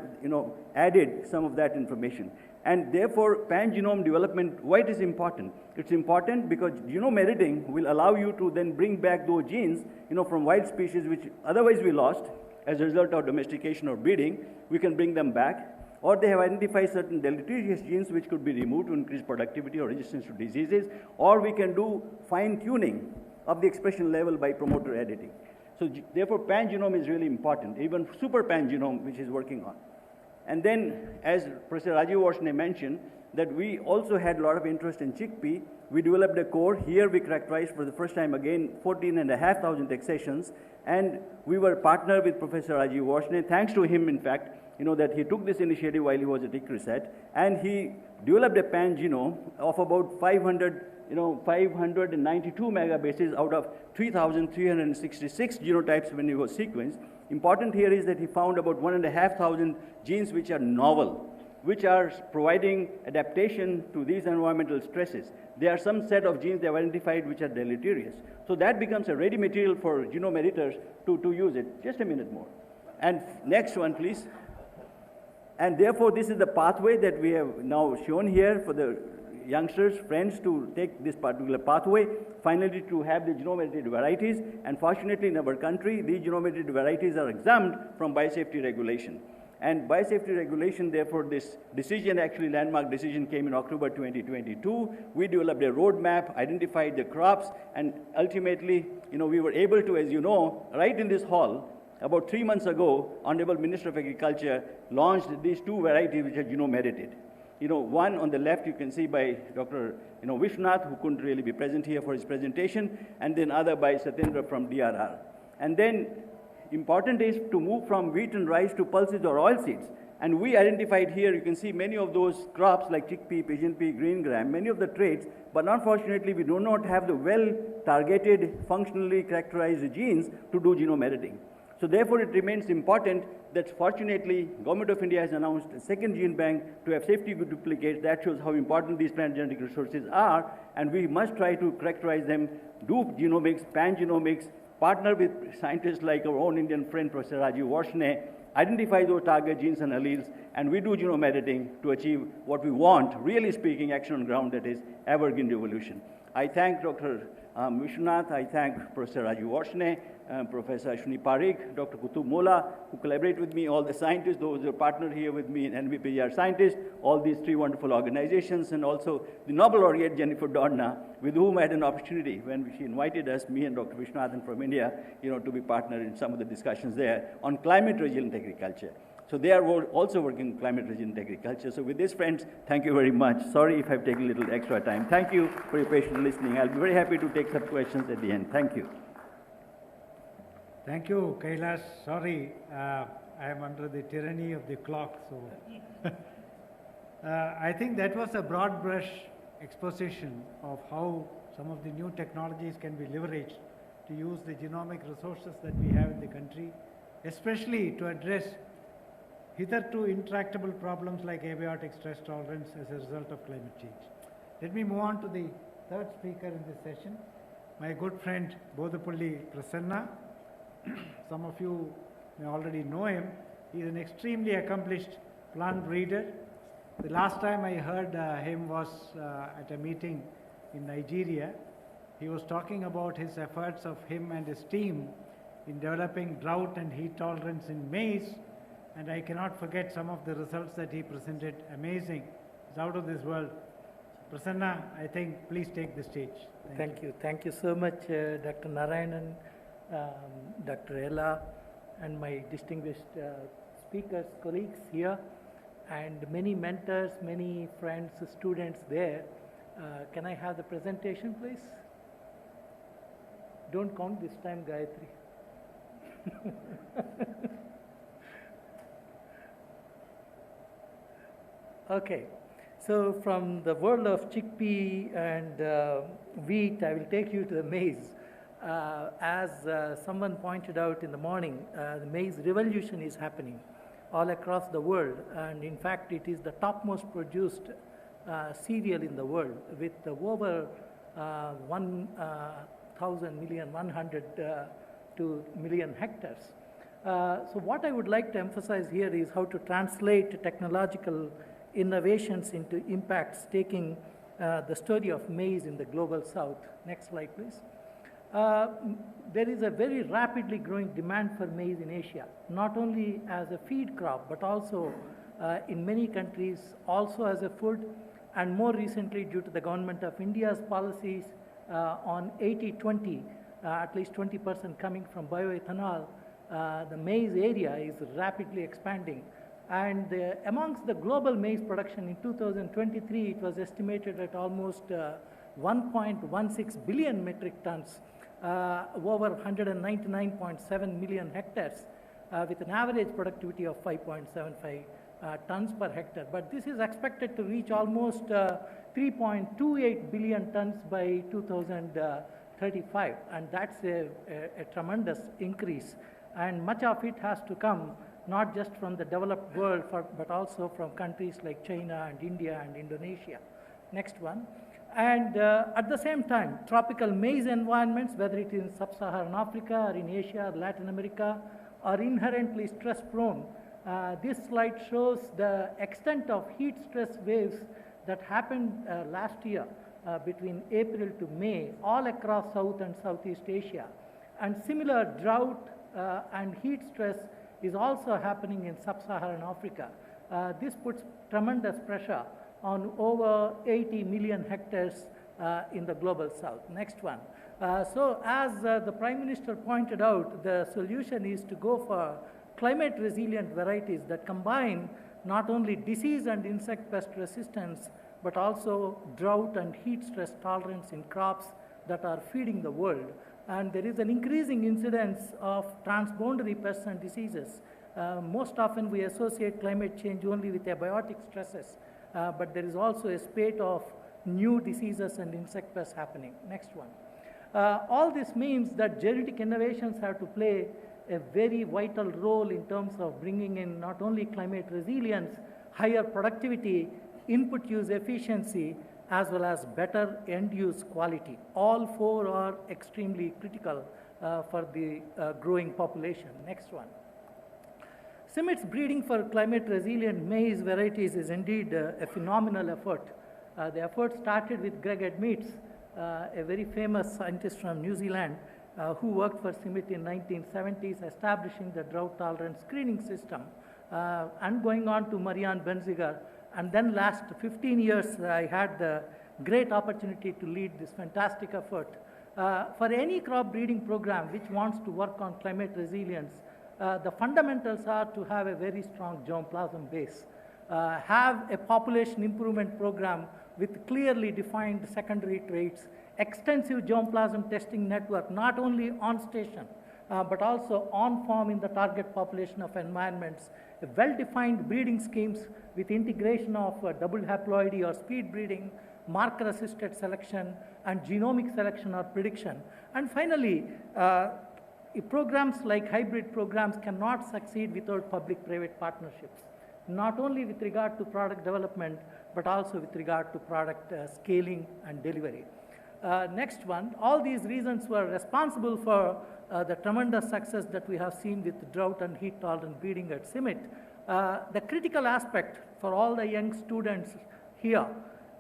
added some of that information? And therefore, pan-genome development, why it is important? It's important because genome editing will allow you to then bring back those genes from wild species which otherwise we lost as a result of domestication or breeding. We can bring them back. Or they have identified certain deleterious genes which could be removed to increase productivity or resistance to diseases, or we can do fine-tuning of the expression level by promoter editing. So therefore, pan-genome is really important, even super pan-genome, which is working on. And then, as Professor Rajiv Varshney mentioned, that we also had a lot of interest in chickpea. We developed a core. Here we characterized for the first time again 14,500 accessions, and we were partnered with Professor Rajiv Varshney. Thanks to him, in fact, that he took this initiative while he was at ICRISAT, and he developed a pan-genome of about 592 megabases out of 3,366 genotypes when he was sequenced. Important here is that he found about 1,500 genes which are novel, which are providing adaptation to these environmental stresses. There are some set of genes they have identified which are deleterious. So that becomes a ready material for genome editors to use it. Just a minute more. And next one, please. And therefore, this is the pathway that we have now shown here for the youngsters, friends, to take this particular pathway, finally to have the genome-edited varieties. And fortunately, in our country, these genome-edited varieties are exempt from biosafety regulation. And biosafety regulation, therefore, this decision, actually landmark decision, came in October 2022. We developed a roadmap, identified the crops, and ultimately, we were able to, as you know, right in this hall, about 3 months ago, Honorable Minister of Agriculture launched these two varieties which are genome edited. One on the left you can see by Dr. Vishwanath, who couldn't really be present here for his presentation, and then other by Satyendra from DRR. And then important is to move from wheat and rice to pulses or oilseeds. And we identified here, you can see many of those crops like chickpea, pigeon pea, green gram, many of the traits, but unfortunately we do not have the well-targeted, functionally characterized genes to do genome editing. So therefore, it remains important that fortunately, Government of India has announced a second gene bank to have safety duplicates. That shows how important these plant genetic resources are, and we must try to characterize them, do genomics, pan-genomics, partner with scientists like our own Indian friend, Professor Rajiv Varshney, identify those target genes and alleles, and we do genome editing to achieve what we want, really speaking, action on ground, that is evergreen revolution. I thank Dr. Vishwanath, I thank Professor Rajiv Varshney, Professor Ashwini Parikh, Dr. Kutub Mola, who collaborate with me, all the scientists, those who are partnered here with me in NVPR scientists, all these three wonderful organizations, and also the Nobel laureate Jennifer Doudna, with whom I had an opportunity when she invited us, me and Dr. Viswanathan from India, to be partnered in some of the discussions there on climate resilient agriculture. So they are also working on climate resilient agriculture. So with this, friends, thank you very much. Sorry if I've taken a little extra time. Thank you for your patient listening. I'll be very happy to take some questions at the end. Thank you. Thank you, Kailash. Sorry, I am under the tyranny of the clock. So I think that was a broad brush exposition of how some of the new technologies can be leveraged to use the genomic resources that we have in the country, especially to address hitherto intractable problems like abiotic stress tolerance as a result of climate change. Let me move on to the third speaker in this session, my good friend Bodapalli Prasanna. Some of you may already know him. He is an extremely accomplished plant breeder. The last time I heard him was at a meeting in Nigeria. He was talking about his efforts of him and his team in developing drought and heat tolerance in maize, and I cannot forget some of the results that he presented. Amazing. It's out of this world. Prasanna, I think, please take the stage. Thank you. Thank you so much, Dr. Narayanan, Dr. Ella, and my distinguished speakers, colleagues here, and many mentors, many friends, students there. Can I have the presentation, please? Don't count this time, Gayatri. Okay, so from the world of chickpea and wheat, I will take you to the maize. As someone pointed out in the morning, the maize revolution is happening all across the world, and in fact it is the topmost produced cereal in the world with over 1,100 to million hectares. So what I would like to emphasize here is how to translate technological innovations into impacts, taking the story of maize in the global south. Next slide, please. There is a very rapidly growing demand for maize in Asia, not only as a feed crop, but also in many countries also as a food, and more recently due to the government of India's policies on 80-20, at least 20% coming from bioethanol, the maize area is rapidly expanding. And amongst the global maize production in 2023, it was estimated at almost 1.16 billion metric tons, over 199.7 million hectares, with an average productivity of 5.75 tons per hectare. But this is expected to reach almost 3.28 billion tons by 2035, and that's a tremendous increase. And much of it has to come not just from the developed world, but also from countries like China and India and Indonesia. Next one. And at the same time, tropical maize environments, whether it is in sub-Saharan Africa or in Asia or Latin America, are inherently stress-prone. This slide shows the extent of heat stress waves that happened last year between April to May all across South and Southeast Asia. And similar drought and heat stress is also happening in sub-Saharan Africa. This puts tremendous pressure on over 80 million hectares in the global south. Next one. So as the Prime Minister pointed out, the solution is to go for climate resilient varieties that combine not only disease and insect pest resistance, but also drought and heat stress tolerance in crops that are feeding the world. And there is an increasing incidence of transboundary pests and diseases. Most often we associate climate change only with abiotic stresses, but there is also a spate of new diseases and insect pests happening. Next one. All this means that genetic innovations have to play a very vital role in terms of bringing in not only climate resilience, higher productivity, input use efficiency, as well as better end-use quality. All four are extremely critical for the growing population. Next one. CIMMYT's breeding for climate-resilient maize varieties is indeed a phenomenal effort. The effort started with Greg Edmeades, a very famous scientist from New Zealand, who worked for CIMMYT in 1970s, establishing the drought-tolerant screening system, and going on to Marianne Benziger. And then last 15 years, I had the great opportunity to lead this fantastic effort. For any crop breeding program which wants to work on climate resilience, the fundamentals are to have a very strong germplasm base, have a population improvement program with clearly defined secondary traits, extensive germplasm testing network, not only on station, but also on farm in the target population of environments, well-defined breeding schemes with integration of double haploidy or speed breeding, marker-assisted selection, and genomic selection or prediction. And finally, programs like hybrid programs cannot succeed without public-private partnerships, not only with regard to product development, but also with regard to product scaling and delivery. Next one, all these reasons were responsible for the tremendous success that we have seen with drought and heat tolerant breeding at CIMMYT. The critical aspect for all the young students here,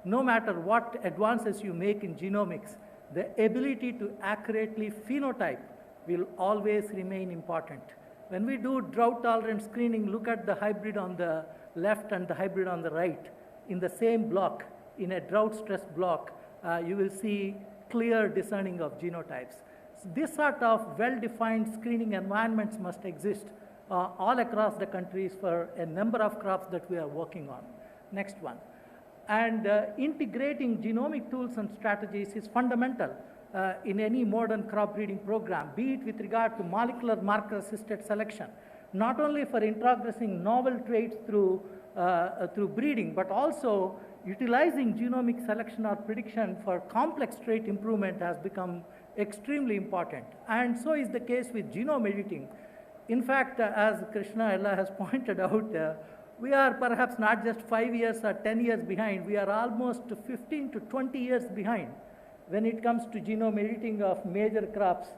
no matter what advances you make in genomics, the ability to accurately phenotype will always remain important. When we do drought tolerant screening, look at the hybrid on the left and the hybrid on the right. In the same block, in a drought stress block, you will see clear discerning of genotypes. So this sort of well-defined screening environments must exist all across the countries for a number of crops that we are working on. Next one. And integrating genomic tools and strategies is fundamental in any modern crop breeding program, be it with regard to molecular marker-assisted selection, not only for introgressing novel traits through breeding, but also utilizing genomic selection or prediction for complex trait improvement has become extremely important. And so is the case with genome editing. In fact, as Krishna Ella has pointed out, We are perhaps not just 5 years or 10 years behind, we are almost 15 to 20 years behind when it comes to genome editing of major crops.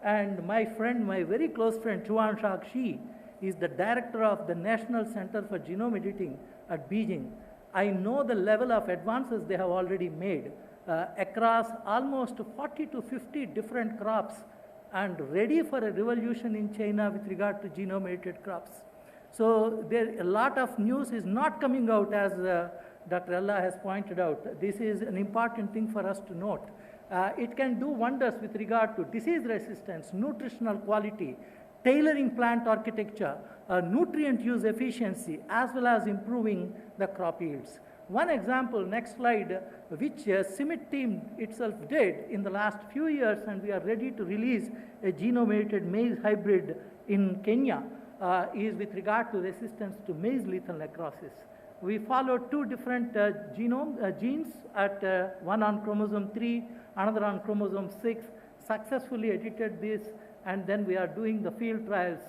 And my friend, my very close friend, Chuan Shakshi, is the director of the National Center for Genome Editing at Beijing. I know the level of advances they have already made across almost 40 to 50 different crops and ready for a revolution in China with regard to genome-edited crops. So a lot of news is not coming out, as Dr. Ella has pointed out. This is an important thing for us to note. It can do wonders with regard to disease resistance, nutritional quality, tailoring plant architecture, nutrient use efficiency, as well as improving the crop yields. One example, next slide, which CIMMYT team itself did in the last few years, and we are ready to release a genome-edited maize hybrid in Kenya, is with regard to resistance to maize lethal necrosis. We followed two different genes, at one on chromosome 3, another on chromosome 6, successfully edited this, and then we are doing the field trials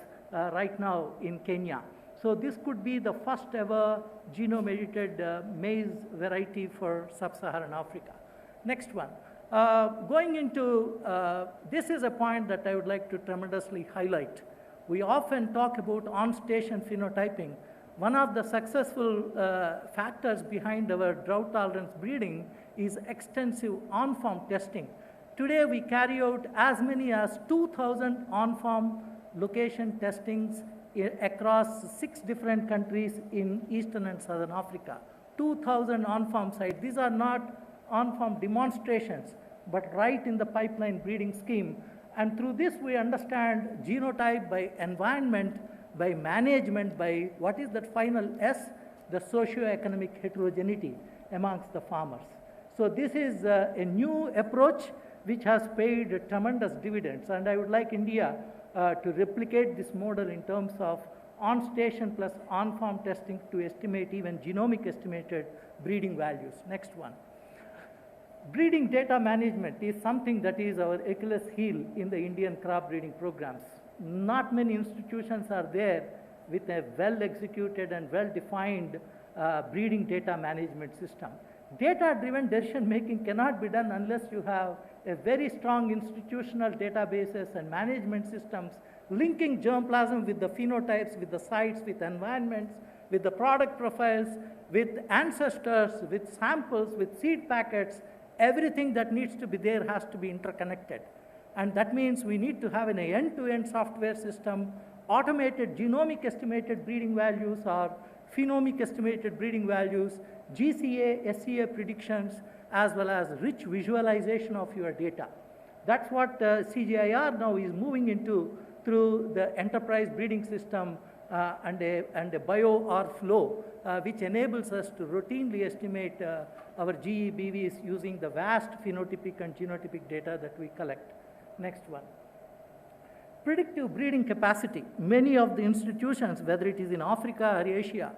right now in Kenya. So this could be the first ever genome-edited maize variety for sub-Saharan Africa. Next one. Going into, this is a point that I would like to tremendously highlight. We often talk about on-station phenotyping. One of the successful factors behind our drought tolerance breeding is extensive on-farm testing. Today we carry out as many as 2,000 on-farm location testings across 6 different countries in Eastern and Southern Africa. 2,000 on-farm sites. These are not on-farm demonstrations, but right in the pipeline breeding scheme. And through this we understand genotype by environment, by management, by what is that final S, the socio-economic heterogeneity amongst the farmers. So this is a new approach which has paid tremendous dividends, and I would like India to replicate this model in terms of on-station plus on-farm testing to estimate even genomic estimated breeding values. Next one. Breeding data management is something that is our Achilles heel in the Indian crop breeding programs. Not many institutions are there with a well-executed and well-defined breeding data management system. Data-driven decision-making cannot be done unless you have a very strong institutional databases and management systems linking germplasm with the phenotypes, with the sites, with environments, with the product profiles, with ancestors, with samples, with seed packets. Everything that needs to be there has to be interconnected. And that means we need to have an end-to-end software system, automated genomic estimated breeding values or phenomic estimated breeding values, GCA, SCA predictions, as well as rich visualization of your data. That's what CGIR now is moving into through the enterprise breeding system and a bio-R flow, which enables us to routinely estimate our GEBVs using the vast phenotypic and genotypic data that we collect. Next one. Predictive breeding capacity. Many of the institutions, whether it is in Africa or Asia,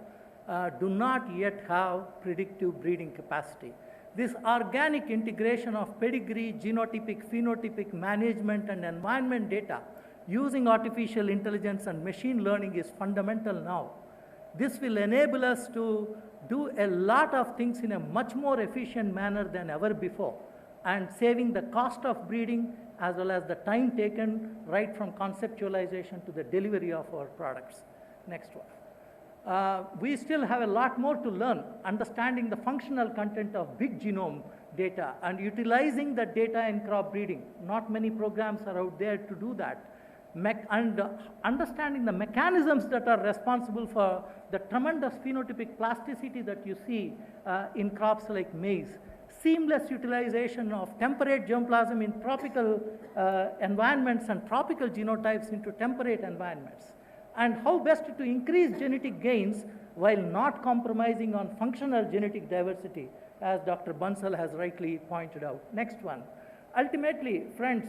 do not yet have predictive breeding capacity. This organic integration of pedigree, genotypic, phenotypic management and environment data using artificial intelligence and machine learning is fundamental now. This will enable us to do a lot of things in a much more efficient manner than ever before, and saving the cost of breeding as well as the time taken right from conceptualization to the delivery of our products. Next one. We still have a lot more to learn, understanding the functional content of big genome data and utilizing that data in crop breeding. Not many programs are out there to do that. And understanding the mechanisms that are responsible for the tremendous phenotypic plasticity that you see in crops like maize. Seamless utilization of temperate germplasm in tropical environments and tropical genotypes into temperate environments. And how best to increase genetic gains while not compromising on functional genetic diversity, as Dr. Bansal has rightly pointed out. Next one. Ultimately, friends,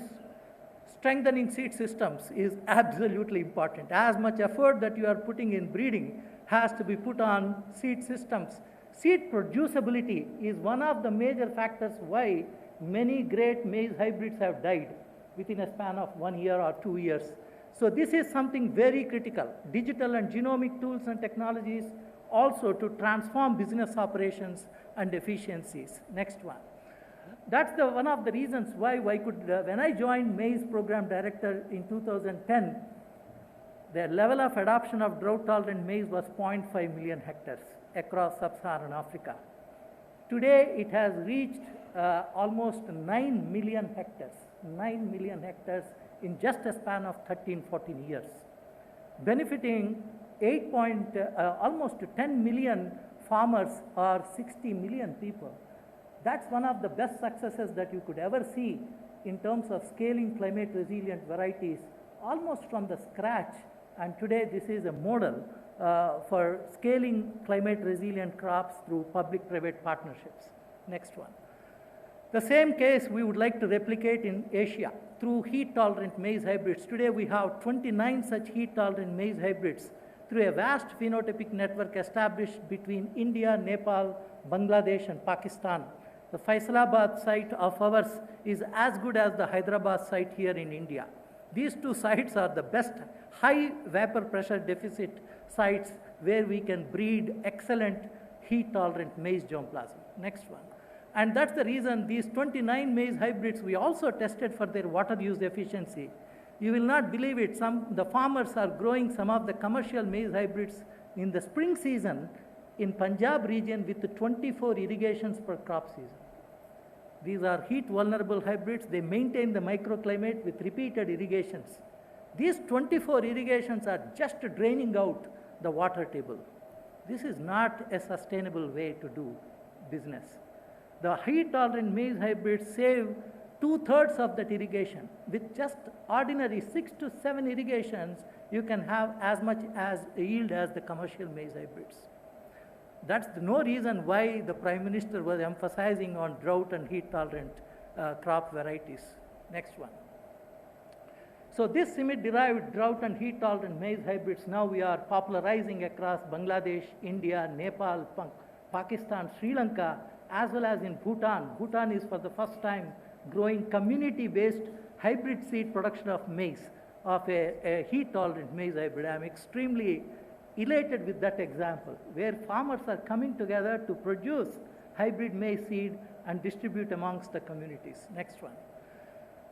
strengthening seed systems is absolutely important. As much effort that you are putting in breeding has to be put on seed systems. Seed producibility is one of the major factors why many great maize hybrids have died within a span of 1 year or 2 years. So this is something very critical. Digital and genomic tools and technologies, also to transform business operations and efficiencies. Next one. That's one of the reasons why I could, when I joined maize program director in 2010, the level of adoption of drought-tolerant maize was 0.5 million hectares across sub-Saharan Africa. Today, it has reached almost 9 million hectares, 9 million hectares in just a span of 13, 14 years, benefiting almost 10 million farmers or 60 million people. That's one of the best successes that you could ever see in terms of scaling climate resilient varieties almost from the scratch. And today this is a model for scaling climate resilient crops through public-private partnerships. Next one. The same case we would like to replicate in Asia through heat-tolerant maize hybrids. Today we have 29 such heat-tolerant maize hybrids through a vast phenotypic network established between India, Nepal, Bangladesh and Pakistan. The Faisalabad site of ours is as good as the Hyderabad site here in India. These two sites are the best high vapor pressure deficit sites where we can breed excellent heat-tolerant maize germplasm. Next one. And that's the reason these 29 maize hybrids we also tested for their water use efficiency. You will not believe it, the farmers are growing some of the commercial maize hybrids in the spring season in Punjab region with 24 irrigations per crop season. These are heat vulnerable hybrids. They maintain the microclimate with repeated irrigations. These 24 irrigations are just draining out the water table. This is not a sustainable way to do business. The heat-tolerant maize hybrids save 2/3 of that irrigation. With just ordinary 6 to 7 irrigations, you can have as much as a yield as the commercial maize hybrids. That's no reason why the Prime Minister was emphasizing on drought and heat-tolerant crop varieties. Next one. So this CIMMYT-derived drought and heat-tolerant maize hybrids now we are popularizing across Bangladesh, India, Nepal, Pakistan, Sri Lanka, as well as in Bhutan. Bhutan is for the first time growing community-based hybrid seed production of maize, of a heat-tolerant maize hybrid. I'm extremely elated with that example, where farmers are coming together to produce hybrid maize seed and distribute amongst the communities. Next one.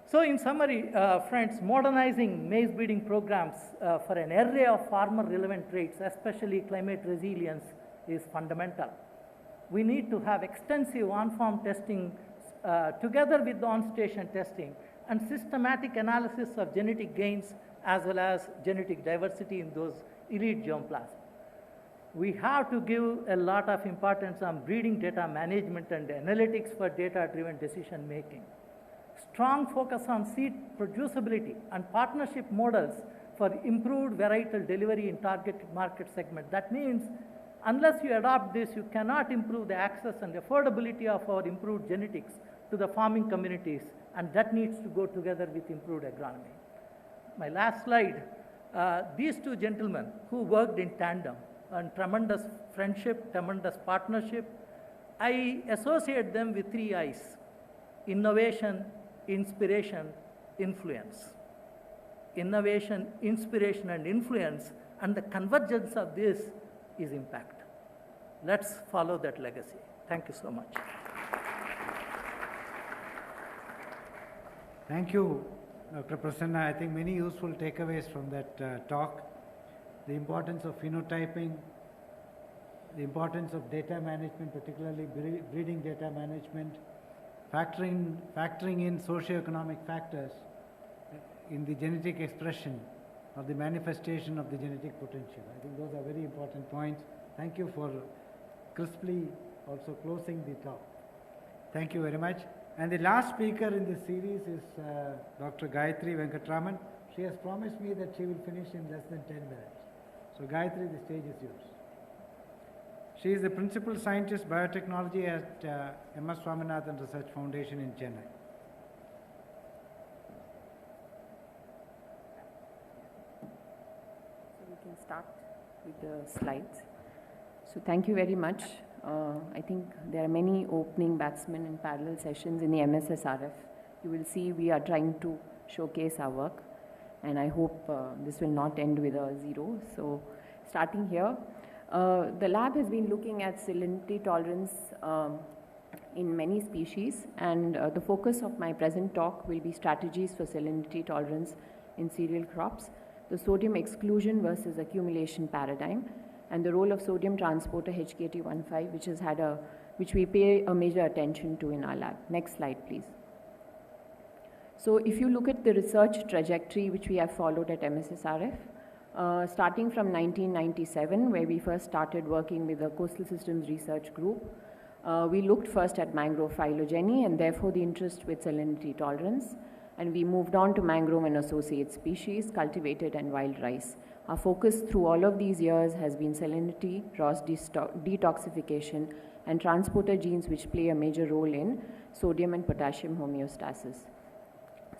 So in summary, friends, modernizing maize breeding programs for an array of farmer-relevant traits, especially climate resilience, is fundamental. We need to have extensive on-farm testing together with the on-station testing and systematic analysis of genetic gains as well as genetic diversity in those elite germplasm. We have to give a lot of importance on breeding data management and analytics for data-driven decision making. Strong focus on seed producibility and partnership models for improved varietal delivery in target market segment. That means unless you adopt this, you cannot improve the access and affordability of our improved genetics to the farming communities, and that needs to go together with improved agronomy. My last slide, these two gentlemen who worked in tandem and tremendous friendship, tremendous partnership, I associate them with 3 I's: innovation, inspiration, influence. Innovation, inspiration, and influence, and the convergence of this is impact. Let's follow that legacy. Thank you so much. Thank you, Dr. Prasanna. I think many useful takeaways from that talk. The importance of phenotyping, the importance of data management, particularly breeding data management, factoring in socioeconomic factors in the genetic expression or the manifestation of the genetic potential. I think those are very important points. Thank you for crisply also closing the talk. Thank you very much. And the last speaker in this series is Dr. Gayatri Venkatraman. She has promised me that she will finish in less than 10 minutes. So Gayatri, the stage is yours. She is the Principal Scientist Biotechnology at MS Swaminathan Research Foundation in Chennai. So we can start with the slides. So thank you very much. I think there are many opening batsmen and parallel sessions in the MSSRF. You will see we are trying to showcase our work, and I hope this will not end with a 0. So starting here, The lab has been looking at salinity tolerance in many species, and the focus of my present talk will be strategies for salinity tolerance in cereal crops, the sodium exclusion versus accumulation paradigm, and the role of sodium transporter HKT15, which we pay a major attention to in our lab. Next slide, please. So if you look at the research trajectory which we have followed at MSSRF, starting from 1997, where we first started working with the Coastal Systems Research Group, we looked first at mangrove phylogeny and therefore the interest with salinity tolerance, and we moved on to mangrove and associate species, cultivated and wild rice. Our focus through all of these years has been salinity, ROS detoxification, and transporter genes which play a major role in sodium and potassium homeostasis.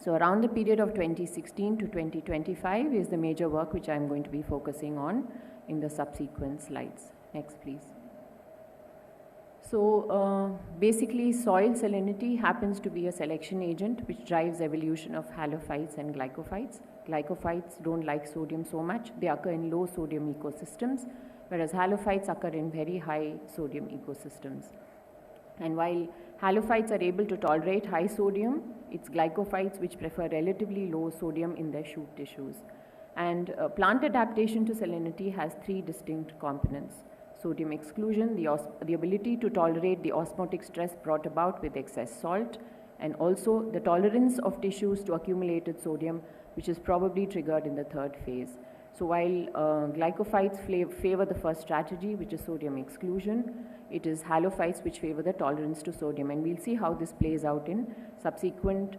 So around the period of 2016 to 2025 is the major work which I'm going to be focusing on in the subsequent slides. Next, please. So basically soil salinity happens to be a selection agent which drives evolution of halophytes and glycophytes. Glycophytes don't like sodium so much. They occur in low sodium ecosystems, whereas halophytes occur in very high sodium ecosystems. And while halophytes are able to tolerate high sodium, it's glycophytes which prefer relatively low sodium in their shoot tissues. And plant adaptation to salinity has three distinct components: sodium exclusion, the ability to tolerate the osmotic stress brought about with excess salt, and also the tolerance of tissues to accumulated sodium, which is probably triggered in the third phase. So while glycophytes favor the first strategy, which is sodium exclusion, it is halophytes which favor the tolerance to sodium. And we'll see how this plays out in subsequent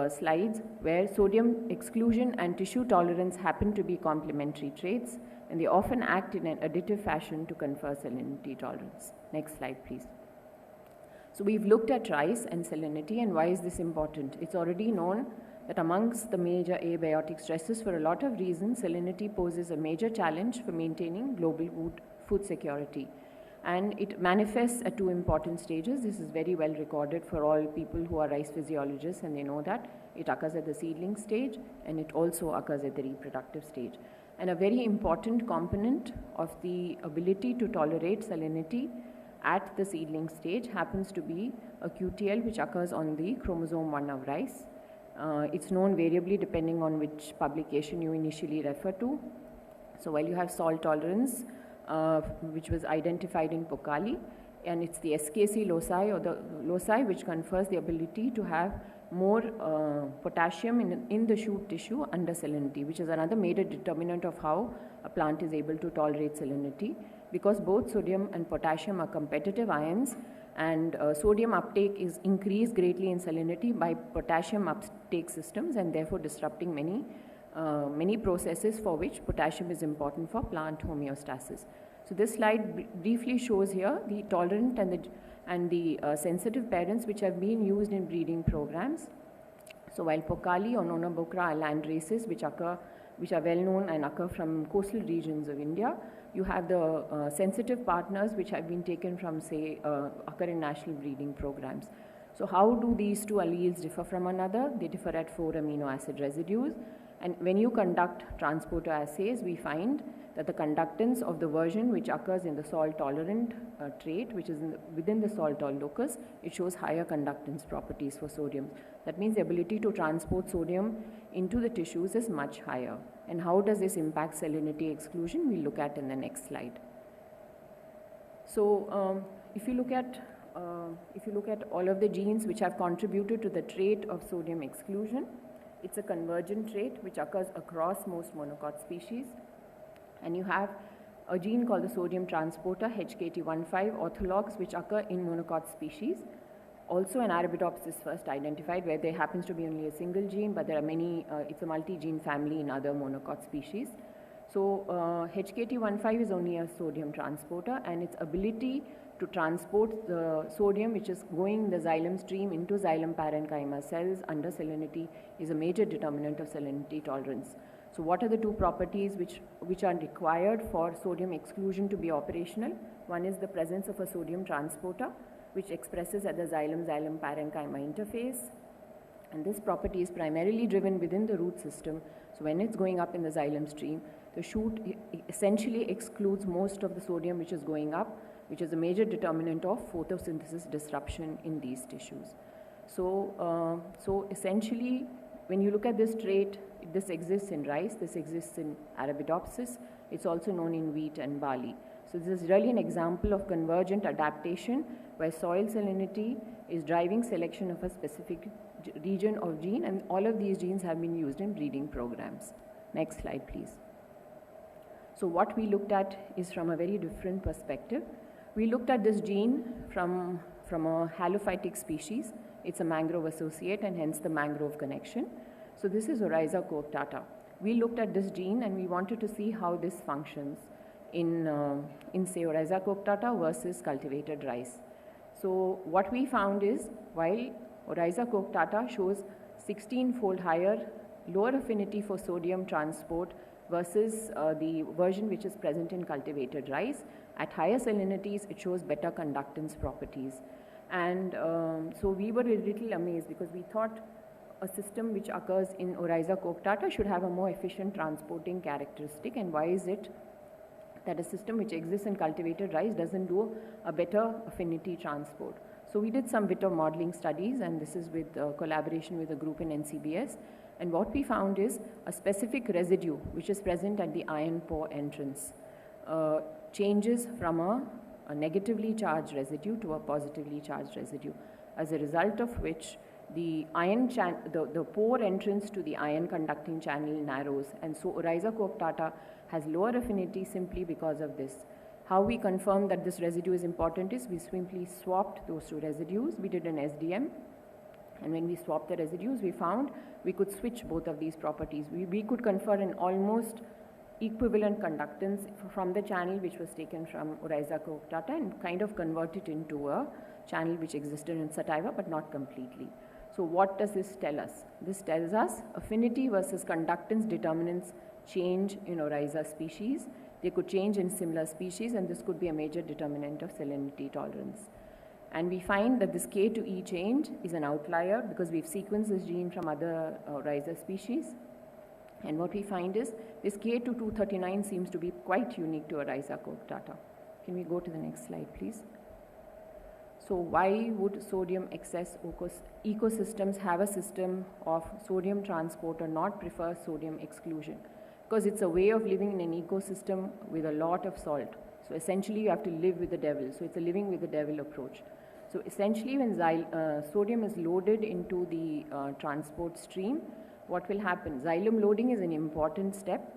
slides, where sodium exclusion and tissue tolerance happen to be complementary traits, and they often act in an additive fashion to confer salinity tolerance. Next slide, please. So we've looked at rice and salinity, and why is this important? It's already known that amongst the major abiotic stresses, for a lot of reasons, salinity poses a major challenge for maintaining global food security. And it manifests at two important stages. This is very well recorded for all people who are rice physiologists, and they know that it occurs at the seedling stage and it also occurs at the reproductive stage. And a very important component of the ability to tolerate salinity at the seedling stage happens to be a QTL which occurs on the chromosome 1 of rice. It's known variably depending on which publication you initially refer to. So while you have salt tolerance, which was identified in Pokali, and it's the SKC loci or the loci which confers the ability to have more potassium in the shoot tissue under salinity, which is another major determinant of how a plant is able to tolerate salinity, because both sodium and potassium are competitive ions, and sodium uptake is increased greatly in salinity by potassium uptake systems, and therefore disrupting many processes for which potassium is important for plant homeostasis. So this slide briefly shows here the tolerant and the sensitive parents which have been used in breeding programs. So while Pokali or Nona Bokra are land races which are well known and occur from coastal regions of India, you have the sensitive partners which have been taken from, say, occur in national breeding programs. So how do these two alleles differ from another? They differ at 4 amino acid residues. And when you conduct transporter assays, we find that the conductance of the version which occurs in the salt-tolerant trait, which is within the salt-tol locus, it shows higher conductance properties for sodium. That means the ability to transport sodium into the tissues is much higher. And how does this impact salinity exclusion? We'll look at in the next slide. So if you look at all of the genes which have contributed to the trait of sodium exclusion, it's a convergent trait which occurs across most monocot species. And you have a gene called the sodium transporter, HKT15 orthologs, which occur in monocot species. Also an Arabidopsis is first identified, where there happens to be only a single gene, but there are many, it's a multi-gene family in other monocot species. So HKT15 is only a sodium transporter, and its ability to transport the sodium which is going in the xylem stream into xylem parenchyma cells under salinity is a major determinant of salinity tolerance. So what are the two properties which are required for sodium exclusion to be operational? One is the presence of a sodium transporter which expresses at the xylem parenchyma interface, and this property is primarily driven within the root system. So when it's going up in the xylem stream, The shoot essentially excludes most of the sodium which is going up, which is a major determinant of photosynthesis disruption in these tissues. So essentially, when you look at this trait, this exists in rice, this exists in Arabidopsis, it's also known in wheat and barley. So this is really an example of convergent adaptation where soil salinity is driving selection of a specific region of gene, and all of these genes have been used in breeding programs. Next slide, please. So what we looked at is from a very different perspective. We looked at this gene from a halophytic species. It's a mangrove associate and hence the mangrove connection. So this is Oryza coarctata. We looked at this gene and we wanted to see how this functions in say Oryza coarctata versus cultivated rice. So what we found is while Oryza coarctata shows 16-fold higher, lower affinity for sodium transport versus the version which is present in cultivated rice, at higher salinities it shows better conductance properties. And so we were a little amazed because we thought a system which occurs in Oryza coarctata should have a more efficient transporting characteristic, and why is it that a system which exists in cultivated rice doesn't do a better affinity transport. So we did some bit of modeling studies, and this is with collaboration with a group in NCBS, and what we found is a specific residue which is present at the iron pore entrance changes from a negatively charged residue to a positively charged residue, as a result of which the the pore entrance to the iron conducting channel narrows, and so Oryza coarctata has lower affinity simply because of this. How we confirm that this residue is important is we simply swapped those two residues. We did an SDM, and when we swapped the residues, we found we could switch both of these properties. We could confer an almost equivalent conductance from the channel which was taken from Oryza coarctata and kind of convert it into a channel which existed in sativa but not completely. So what does this tell us? This tells us affinity versus conductance determinants change in Oryza species. They could change in similar species, and this could be a major determinant of salinity tolerance. And we find that this K to E change is an outlier because we've sequenced this gene from other Oryza species. And what we find is this K to 239 seems to be quite unique to Oryza coarctata. Can we go to the next slide, please? So why would sodium excess ecosystems have a system of sodium transport or not prefer sodium exclusion? Because it's a way of living in an ecosystem with a lot of salt. So essentially you have to live with the devil. So it's a living with the devil approach. So essentially when sodium is loaded into the transport stream, what will happen? Xylem loading is an important step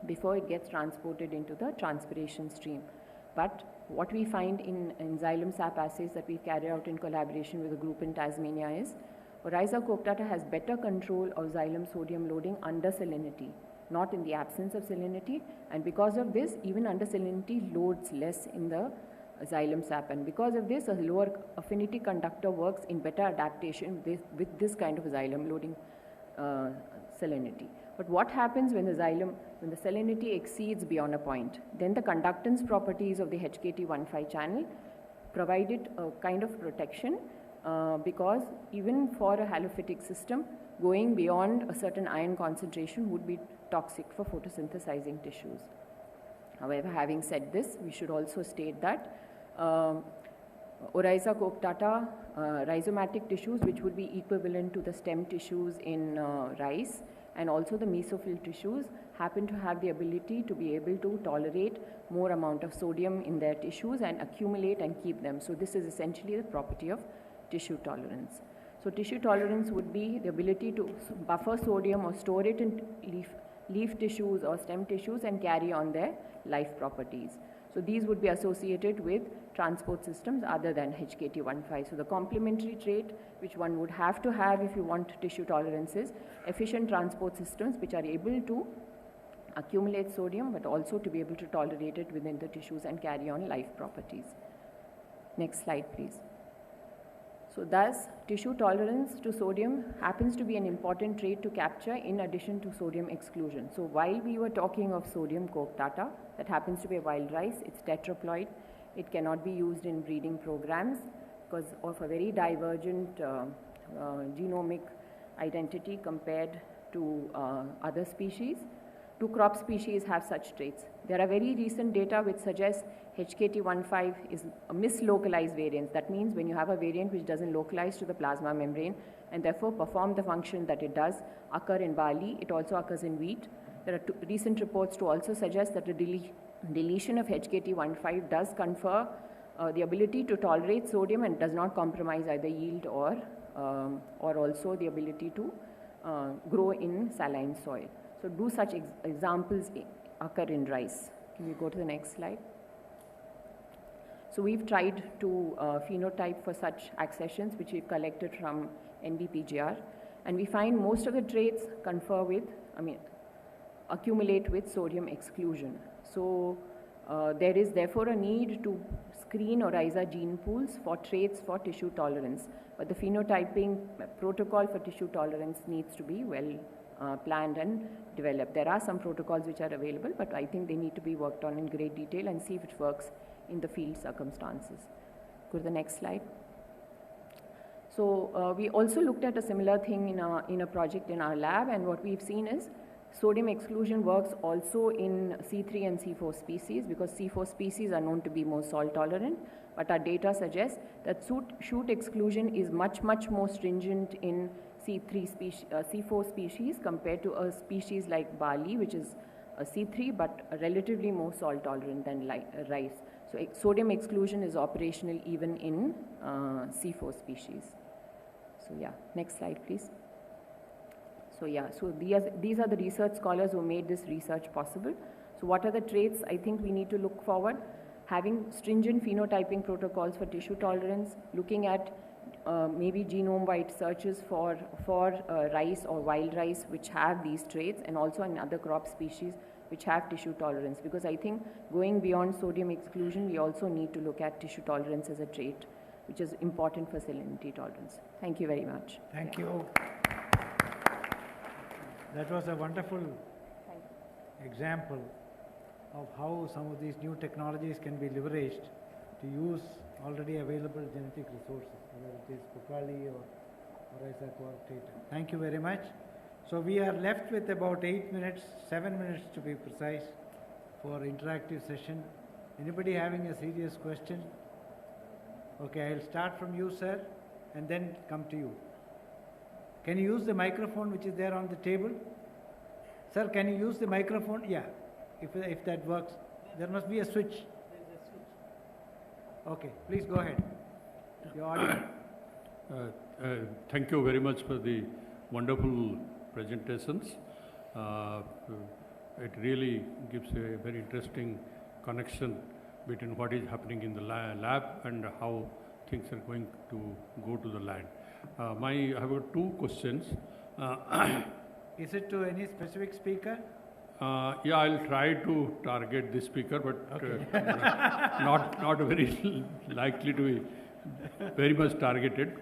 before it gets transported into the transpiration stream. But what we find in xylem sap assays that we carry out in collaboration with a group in Tasmania is Oryza coarctata has better control of xylem sodium loading under salinity, not in the absence of salinity, and because of this, even under salinity loads less in the xylem sap, and because of this, a lower affinity conductor works in better adaptation with this kind of xylem loading salinity. But what happens when the salinity exceeds beyond a point? Then the conductance properties of the HKT15 channel provide it a kind of protection because even for a halophytic system, going beyond a certain iron concentration would be toxic for photosynthesizing tissues. However, having said this, we should also state that Oryza coarctata rhizomatic tissues, which would be equivalent to the stem tissues in rice, and also the mesophyll tissues, happen to have the ability to be able to tolerate more amount of sodium in their tissues and accumulate and keep them. So this is essentially the property of tissue tolerance. So tissue tolerance would be the ability to buffer sodium or store it in leaf tissues or stem tissues and carry on their life properties. So these would be associated with transport systems other than HKT15. So the complementary trait which one would have to have if you want tissue tolerance is efficient transport systems which are able to accumulate sodium but also to be able to tolerate it within the tissues and carry on life properties. Next slide, please. So thus, tissue tolerance to sodium happens to be an important trait to capture in addition to sodium exclusion. So while we were talking of sodium coarctata, that happens to be a wild rice, it's tetraploid, it cannot be used in breeding programs because of a very divergent genomic identity compared to other species. Do crop species have such traits? There are very recent data which suggests HKT15 is a mislocalized variant. That means when you have a variant which doesn't localize to the plasma membrane and therefore perform the function that it does occur in barley, it also occurs in wheat. There are recent reports to also suggest that the deletion of HKT15 does confer the ability to tolerate sodium and does not compromise either yield or also the ability to grow in saline soil. So do such examples occur in rice? Can we go to the next slide? So we've tried to phenotype for such accessions which we've collected from NBPGR, and we find most of the traits accumulate with sodium exclusion. So there is therefore a need to screen or ISA gene pools for traits for tissue tolerance, but the phenotyping protocol for tissue tolerance needs to be well planned and developed. There are some protocols which are available, but I think they need to be worked on in great detail and see if it works in the field circumstances. Go to the next slide. So we also looked at a similar thing in a project in our lab, and what we've seen is sodium exclusion works also in C3 and C4 species, because C4 species are known to be more salt tolerant, but our data suggests that shoot exclusion is much more stringent in C4 species compared to a species like barley, which is a C3 but relatively more salt tolerant than rice. So sodium exclusion is operational even in C4 species. So yeah, next slide please. So yeah, so these are the research scholars who made this research possible. So what are the traits I think we need to look forward? Having stringent phenotyping protocols for tissue tolerance, looking at maybe genome-wide searches for rice or wild rice which have these traits, and also in other crop species which have tissue tolerance, because I think going beyond sodium exclusion, we also need to look at tissue tolerance as a trait, which is important for salinity tolerance. Thank you very much. Thank you. That was a wonderful example of how some of these new technologies can be leveraged to use already available genetic resources, whether it is Pukali or Isaac data. Thank you very much. So we are left with about 8 minutes, 7 minutes to be precise, for interactive session. Anybody having a serious question? Okay, I'll start from you, sir, and then come to you. Can you use the microphone which is there on the table? Sir, can you use the microphone? Yeah, if that works. There must be a switch. There's a switch. Okay, please go ahead. Your audio. Thank you very much for the wonderful presentations. It really gives a very interesting connection between what is happening in the lab and how things are going to go to the land. I have two questions. Is it to any specific speaker? Yeah, I'll try to target this speaker, but Okay. not very likely to be very much targeted.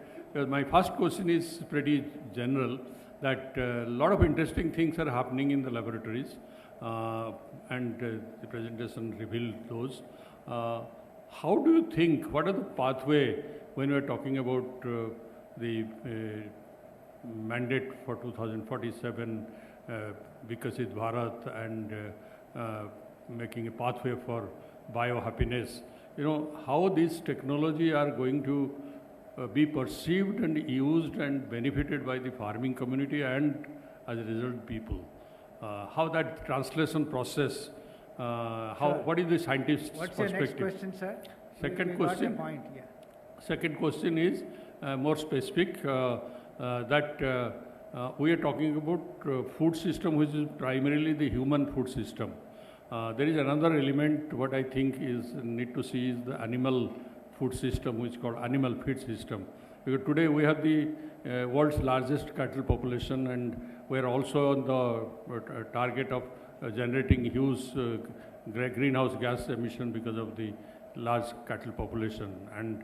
My first question is pretty general, that a lot of interesting things are happening in the laboratories, and the presentation revealed those. How do you think, what are the pathway when we are talking about the mandate for 2047, Vikasit Bharat, and making a pathway for biohappiness? You know, how these technology are going to be perceived and used and benefited by the farming community and as a result people. How that translation process, what is the scientist's perspective? What's your next question, sir? Second We question. got a point, yeah. Second question is more specific, that we are talking about food system which is primarily the human food system. There is another element what I think is need to see is the animal food system, which is called animal feed system. Because today we have the world's largest cattle population, and we are also on the target of generating huge greenhouse gas emission because of the large cattle population, and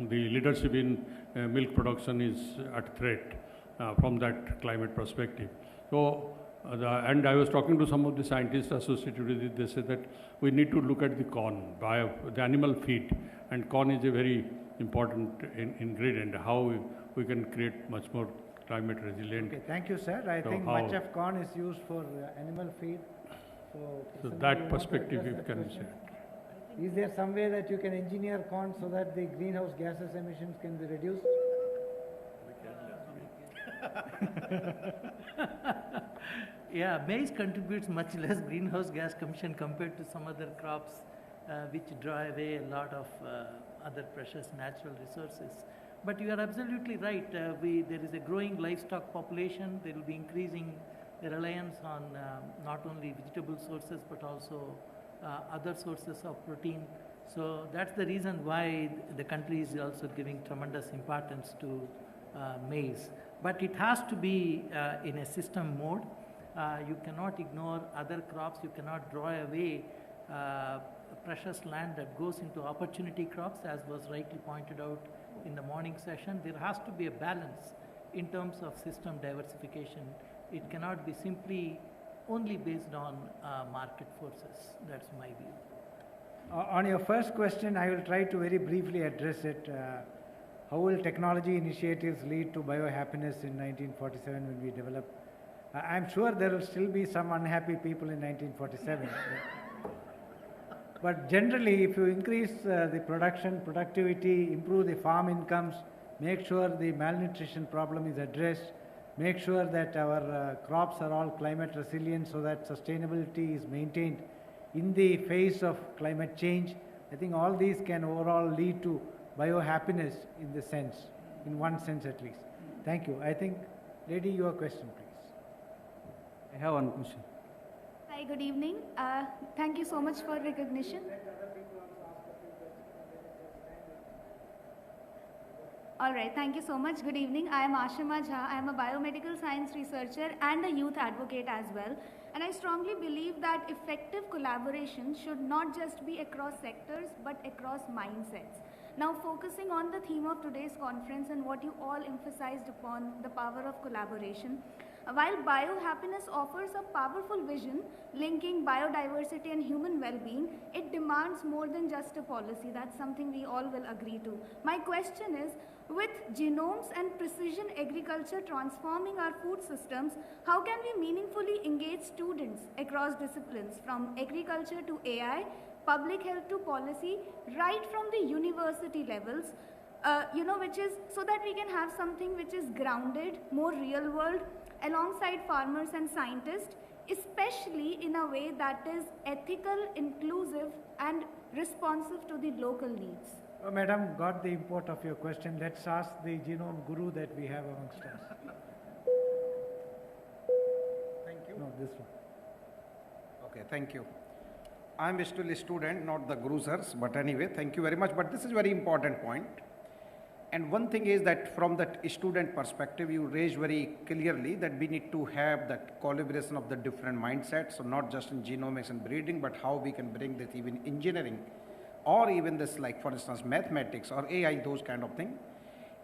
the leadership in milk production is at threat from that climate perspective. So, and I was talking to some of the scientists associated with it. They said that we need to look at the corn, the animal feed, and corn is a very important ingredient. How we can create much more climate resilient. Okay, thank you, sir. I So think how- much of corn is used for animal feed. So So Prasanna, that you want to perspective address you that can question? say. Is there some way that you can engineer corn so that the greenhouse gases emissions can be reduced? Yeah, maize contributes much less greenhouse gas emission compared to some other crops which draw away a lot of other precious natural resources. But you are absolutely right. There is a growing livestock population. There will be increasing reliance on not only vegetable sources but also other sources of protein. So that's the reason why the country is also giving tremendous importance to maize. But it has to be in a system mode. You cannot ignore other crops. You cannot draw away precious land that goes into opportunity crops, as was rightly pointed out in the morning session. There has to be a balance in terms of system diversification. It cannot be simply only based on market forces. That's my view. On your first question, I will try to very briefly address it. How will technology initiatives lead to biohappiness in 1947 when we develop? I'm sure there will still be some unhappy people in 1947. But generally, if you increase the productivity, improve the farm incomes, make sure the malnutrition problem is addressed, make sure that our crops are all climate resilient so that sustainability is maintained in the face of climate change, I think all these can overall lead to biohappiness in the sense, in one sense at least. Thank you. I think, lady, your question, please. I have one question. Hi, good evening. Thank you so much for recognition. All right, thank you so much. Good evening. I am Ashima Jha. I am a biomedical science researcher and a youth advocate as well. And I strongly believe that effective collaboration should not just be across sectors, but across mindsets. Now, focusing on the theme of today's conference and what you all emphasized upon, the power of collaboration, while biohappiness offers a powerful vision linking biodiversity and human well-being, it demands more than just a policy. That's something we all will agree to. My question is, with genomes and precision agriculture transforming our food systems, how can we meaningfully engage students across disciplines, from agriculture to AI, public health to policy, right from the university levels, which is so that we can have something which is grounded, more real world, alongside farmers and scientists, especially in a way that is ethical, inclusive, and responsive to the local needs. Madam, got the import of your question. Let's ask the genome guru that we have amongst us. Thank you. No, this one. Okay, thank you. I'm still a student, not the guru sirs, but anyway, thank you very much. But this is very important point. And one thing is that from that student perspective, you raised very clearly that we need to have that collaboration of the different mindsets, so not just in genomics and breeding, but how we can bring this even engineering, or even this, like for instance, mathematics or AI, those kind of thing.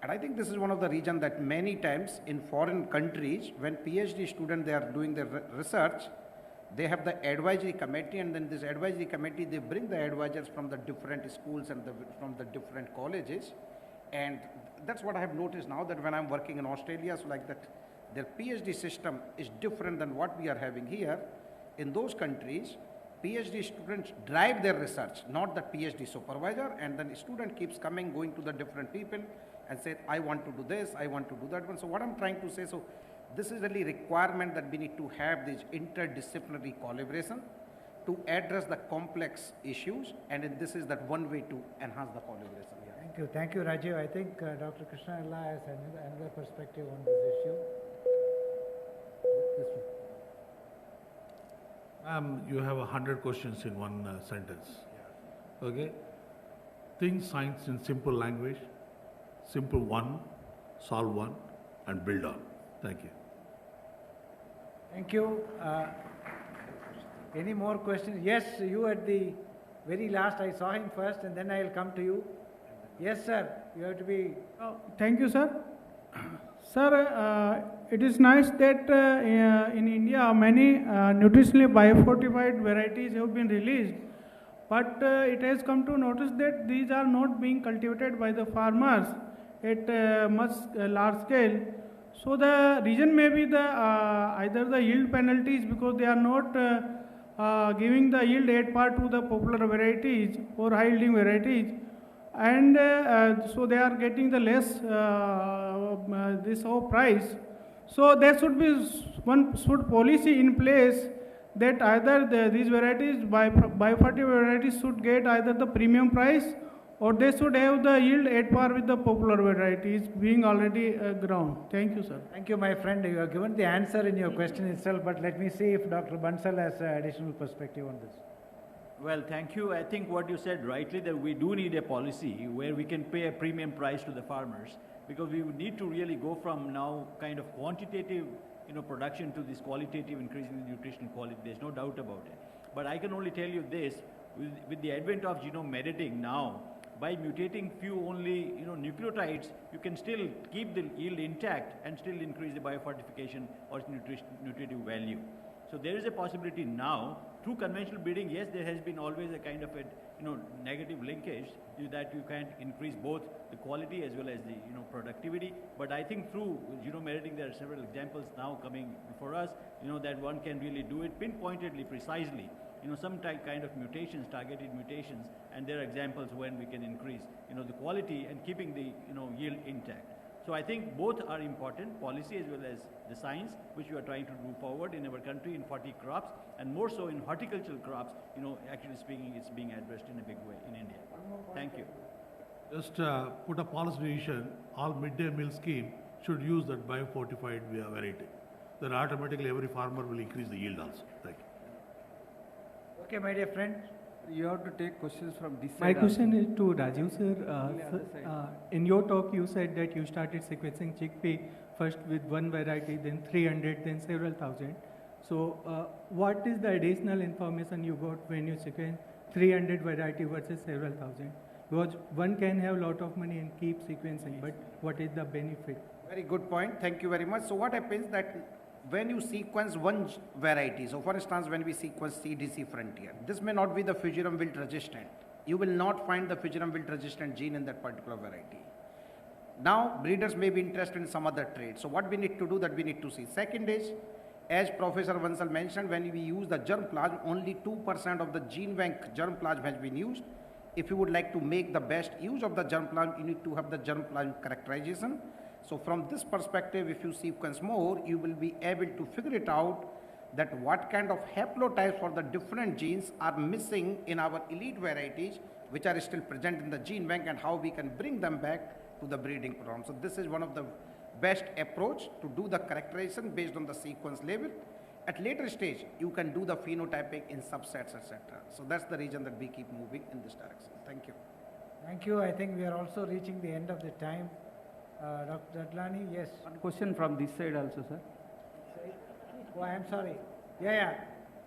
And I think this is one of the reasons that many times in foreign countries, when PhD students, they are doing their research, they have the advisory committee, and then this advisory committee, they bring the advisors from the different schools and from the different colleges. And that's what I have noticed now, that when I'm working in Australia, so like that, their PhD system is different than what we are having here. In those countries, PhD students drive their research, not the PhD supervisor, and then the student keeps coming, going to the different people and say, I want to do this, I want to do that one. So what I'm trying to say, so this is really requirement that we need to have this interdisciplinary collaboration to address the complex issues, and this is that one way to enhance the collaboration. Yeah. Thank you, Rajiv. I think Dr. Krishna Allah has another perspective on this issue. This one. You have 100 questions in one sentence. Okay? Think science in simple language, simple one, solve one, and build on. Thank you. Thank you. Any more questions? Yes, you at the very last. I saw him first, and then I will come to you. Yes, sir. You have to be. Thank you, sir. Sir, it is nice that in India many nutritionally biofortified varieties have been released, but it has come to notice that these are not being cultivated by the farmers at much large scale. So the reason may be the either the yield penalties because they are not giving the yield at par to the popular varieties or high yielding varieties, and so they are getting the less this whole price. So there should be one policy in place that either these varieties biofertile varieties should get either the premium price or they should have the yield at par with the popular varieties being already ground. Thank you, sir. Thank you, my friend. You have given the answer in your question itself, but let me see if Dr. Bansal has additional perspective on this. Well, thank you. I think what you said rightly, that we do need a policy where we can pay a premium price to the farmers, because we would need to really go from now kind of quantitative production to this qualitative increase in the nutritional quality. There's no doubt about it. But I can only tell you this, with the advent of genome editing now, by mutating few only nucleotides, you can still keep the yield intact and still increase the biofortification or nutritive value. So there is a possibility now through conventional breeding. Yes, there has been always a kind of a negative linkage that you can increase both the quality as well as the productivity. But I think through genome editing, there are several examples now coming before us. That one can really do it pinpointedly, precisely. Some kind of mutations, targeted mutations, and there are examples when we can increase, the quality and keeping the, yield intact. So I think both are important, policy as well as the science, which we are trying to move forward in our country in 40 crops, and more so in horticultural crops, actually speaking, it's being addressed in a big way in India. Thank you. Just put a policy decision, all midday meal scheme should use that biofortified variety. Then automatically every farmer will increase the yield also. Thank you. Okay, my dear friend. You have to take questions from this side. My question also. is to Rajiv sir. In your talk, you said that you started sequencing chickpea first with one variety, then 300, then several thousand. So, what is the additional information you got when you sequence 300 variety versus several thousand? Because one can have a lot of money and keep sequencing, but what is the benefit? Very good point. Thank you very much. So what happens that when you sequence one variety, so for instance, when we sequence CDC frontier, this may not be the fugirum wilt resistant. You will not find the fugirum wilt resistant gene in that particular variety. Now, breeders may be interested in some other trait. So what we need to do, that we need to see. Second is, as Professor Bansal mentioned, when we use the germplasm, only 2% of the gene bank germplasm has been used. If you would like to make the best use of the germplasm, you need to have the germplasm characterization. So from this perspective, if you sequence more, you will be able to figure it out that what kind of haplotypes for the different genes are missing in our elite varieties, which are still present in the gene bank, and how we can bring them back to the breeding program. So this is one of the best approach to do the characterization based on the sequence level. At later stage, you can do the phenotyping in subsets, etc. So that's the reason that we keep moving in this direction. Thank you. Thank you. I think we are also reaching the end of the time. Dr. Adlani, yes. One question from this side also, sir. Oh, I am sorry. Yeah.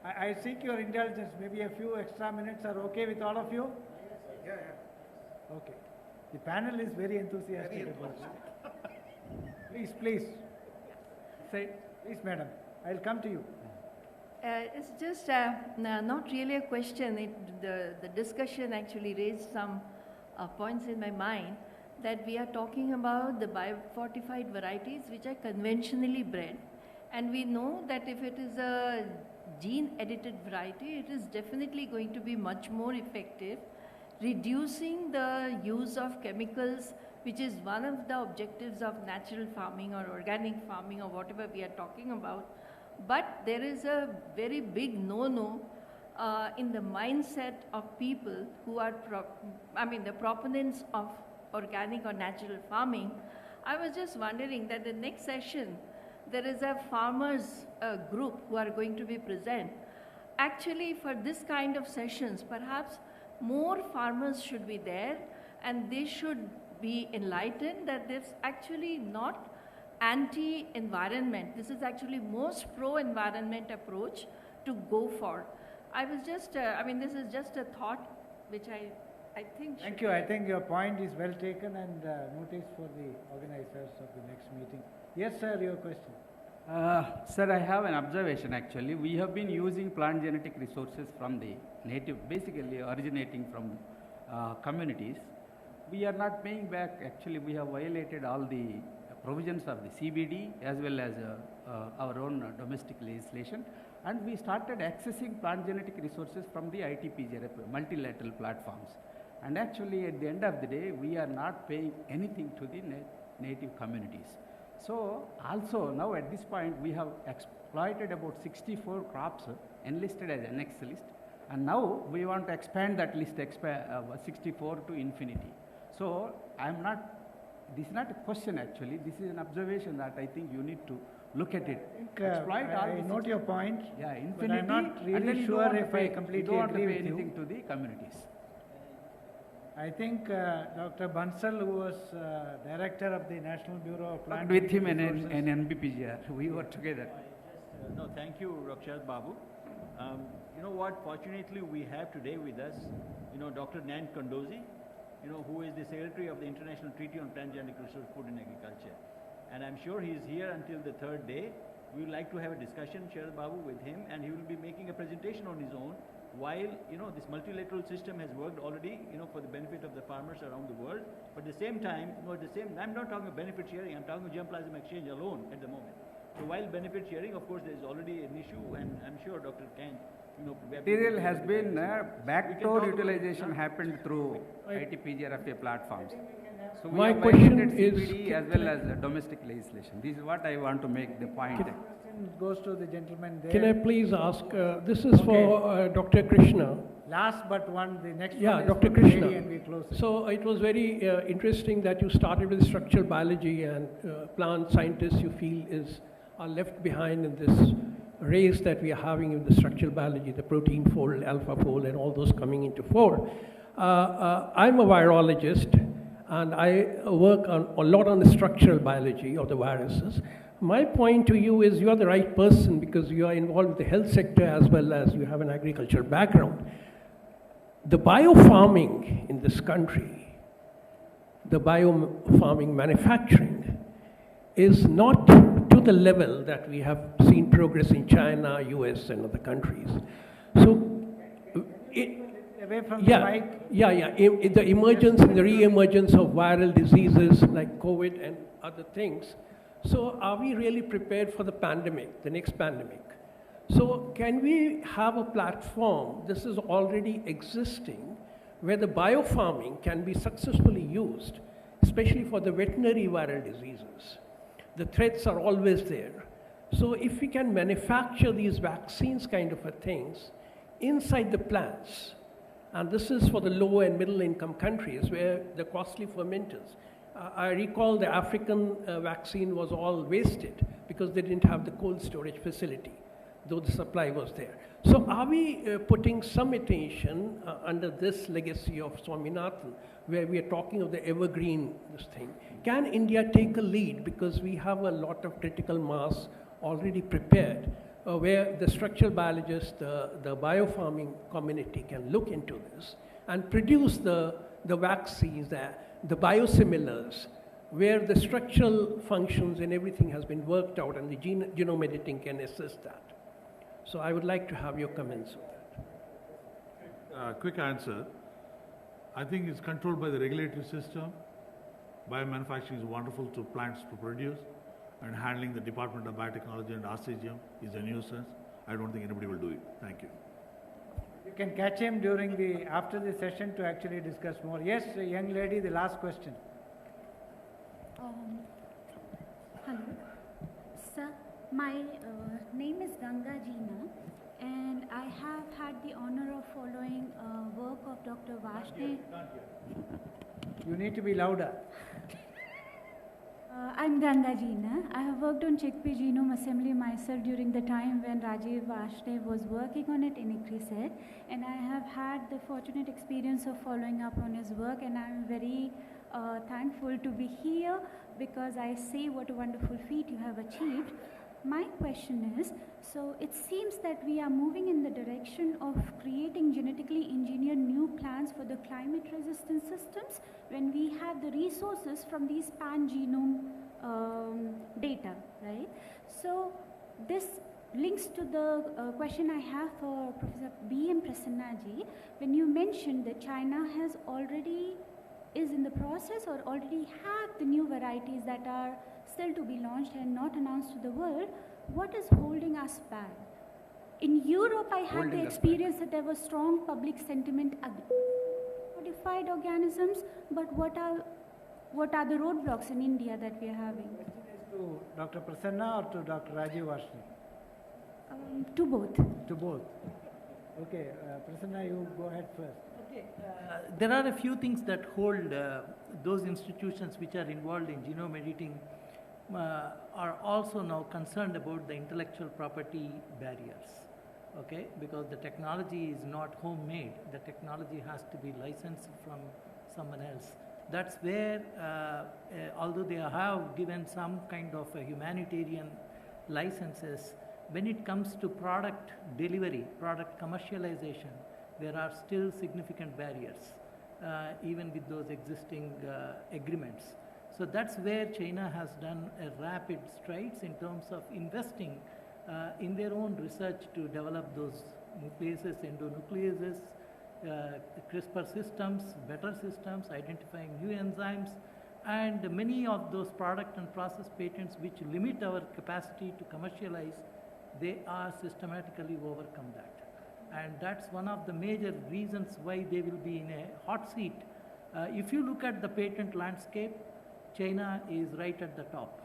I seek your indulgence. Maybe a few extra minutes are okay with all of you? Yeah. Okay. The panel is very enthusiastic about it. Please. Say, please, madam. I'll come to you. It's just not really a question. The discussion actually raised some points in my mind, that we are talking about the biofortified varieties which are conventionally bred, and we know that if it is a gene-edited variety, it is definitely going to be much more effective, reducing the use of chemicals, which is one of the objectives of natural farming or organic farming or whatever we are talking about. But there is a very big no-no in the mindset of people who are, the proponents of organic or natural farming. I was just wondering that the next session, there is a farmers group who are going to be present. Actually, for this kind of sessions, perhaps more farmers should be there, and they should be enlightened that this actually not anti-environment. This is actually most pro-environment approach to go for. I was just, this is just a thought which I think. Thank you. I think your point is well taken and notice for the organizers of the next meeting. Yes, sir, your question. Sir, I have an observation actually. We have been using plant genetic resources from the native, basically originating from communities. We are not paying back. Actually, we have violated all the provisions of the CBD as well as our own domestic legislation. And we started accessing plant genetic resources from the ITPGRF multilateral platforms. And actually, at the end of the day, we are not paying anything to the native communities. So also now at this point, we have exploited about 64 crops enlisted as annex list. And now we want to expand that list 64 to infinity. So this is not a question actually, this is an observation that I think you need to look at it. Exploit I note your point. Yeah, infinity. But I'm not really sure if I completely agree with you. You don't want to pay anything to the communities. I think Dr. Bansal, who was director of the National Bureau of Plant with him Resources, and NBPGR, we were together. No, thank you, Rakshat Babu. You know what, fortunately we have today with us, Dr. Nan Kondozi, who is the Secretary of the International Treaty on Plant Genetic Resource, Food and Agriculture. And I'm sure he's here until the third day. We would like to have a discussion, Sharad Babu, with him, and he will be making a presentation on his own while, this multilateral system has worked already, for the benefit of the farmers around the world. But at the same time, I'm not talking about benefit sharing, I'm talking about germplasm exchange alone at the moment. So while benefit sharing, of course, there is already an issue, and I'm sure Dr. Kant, material has been backdoor utilization happened through ITPGRFA platforms. So we my have question violated is, CBD as well as domestic legislation. This is what I want to make the point. goes to the gentleman there. Can I please ask, this is for Dr. Krishna. Last but one, the next Yeah, one is Dr. for the Krishna. lady and we close it. So it was very interesting that you started with structural biology and plant scientists you feel are left behind in this race that we are having in the structural biology, the protein fold, alpha fold, and all those coming into fore. I'm a virologist, and I work a lot on the structural biology of the viruses. My point to you is you are the right person because you are involved with the health sector as well as you have an agricultural background. The biofarming in this country, the biofarming manufacturing is not to the level that we have seen progress in China, US, and other countries. So, away from the mic. The emergence and the re-emergence of viral diseases like COVID and other things. So are we really prepared for the pandemic, the next pandemic? So can we have a platform, this is already existing, where the biofarming can be successfully used, especially for the veterinary viral diseases? The threats are always there. So if we can manufacture these vaccines kind of things inside the plants, and this is for the low and middle income countries where the costly fermenters, I recall the African vaccine was all wasted because they didn't have the cold storage facility, though the supply was there. So are we putting some attention under this legacy of Swaminathan, where we are talking of the evergreen this thing? Can India take a lead because we have a lot of critical mass already prepared, where the structural biologists, the biofarming community can look into this and produce the vaccines, the biosimilars, where the structural functions and everything has been worked out and the genome editing can assist that. So I would like to have your comments on that. Quick answer. I think it's controlled by the regulatory system. Biomanufacturing is wonderful to plants to produce, and handling the Department of Biotechnology and RCGM is a nuisance. I don't think anybody will do it. Thank you. You can catch him after the session to actually discuss more. Yes, young lady, the last question. Hello. Sir, my name is Ganga Jeena, and I have had the honor of following work of Dr. Vashne. You need to be louder. I'm Ganga Jeena. I have worked on chickpea genome assembly myself during the time when Rajiv Vashne was working on it in ICRISAT, and I have had the fortunate experience of following up on his work, and I'm very thankful to be here because I see what a wonderful feat you have achieved. My question is, so it seems that we are moving in the direction of creating genetically engineered new plants for the climate resistant systems when we have the resources from these pan-genome data, right? So this links to the question I have for Professor B.M. Prasannaji. When you mentioned that China is in the process or already have the new varieties that are still to be launched and not announced to the world. What is holding us back? In Europe, I had the experience that there was strong public sentiment against modified organisms, but what are the roadblocks in India that we are having? To Dr. Prasanna or to Dr. Rajiv Ashni? To both. To both. Okay, Prasanna, you go ahead first. Okay, there are a few things that hold those institutions which are involved in genome editing are also now concerned about the intellectual property barriers. Okay, because the technology is not homemade, the technology has to be licensed from someone else. That's where, although they have given some kind of a humanitarian licenses, when it comes to product delivery, product commercialization, there are still significant barriers, even with those existing agreements. So that's where China has done a rapid strides in terms of investing in their own research to develop those nucleases, endonucleases, CRISPR systems, better systems, identifying new enzymes, and many of those product and process patents which limit our capacity to commercialize, they are systematically overcome that. And that's one of the major reasons why they will be in a hot seat. If you look at the patent landscape, China is right at the top,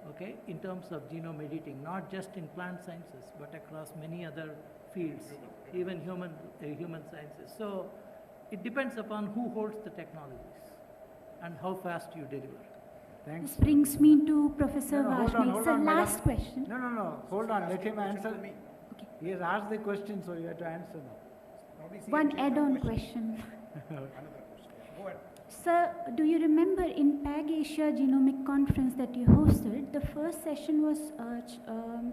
okay, in terms of genome editing, not just in plant sciences, but across many other fields, even human sciences. So it depends upon who holds the technologies and how fast you deliver. Thanks. This brings me to Professor Vashni. Hold It's the on, last madam. question. No, hold on, let him answer. Okay. He has asked the question, so you have to answer now. One add-on question. Sir, do you remember in PAG Asia Genomic Conference that you hosted, the first session was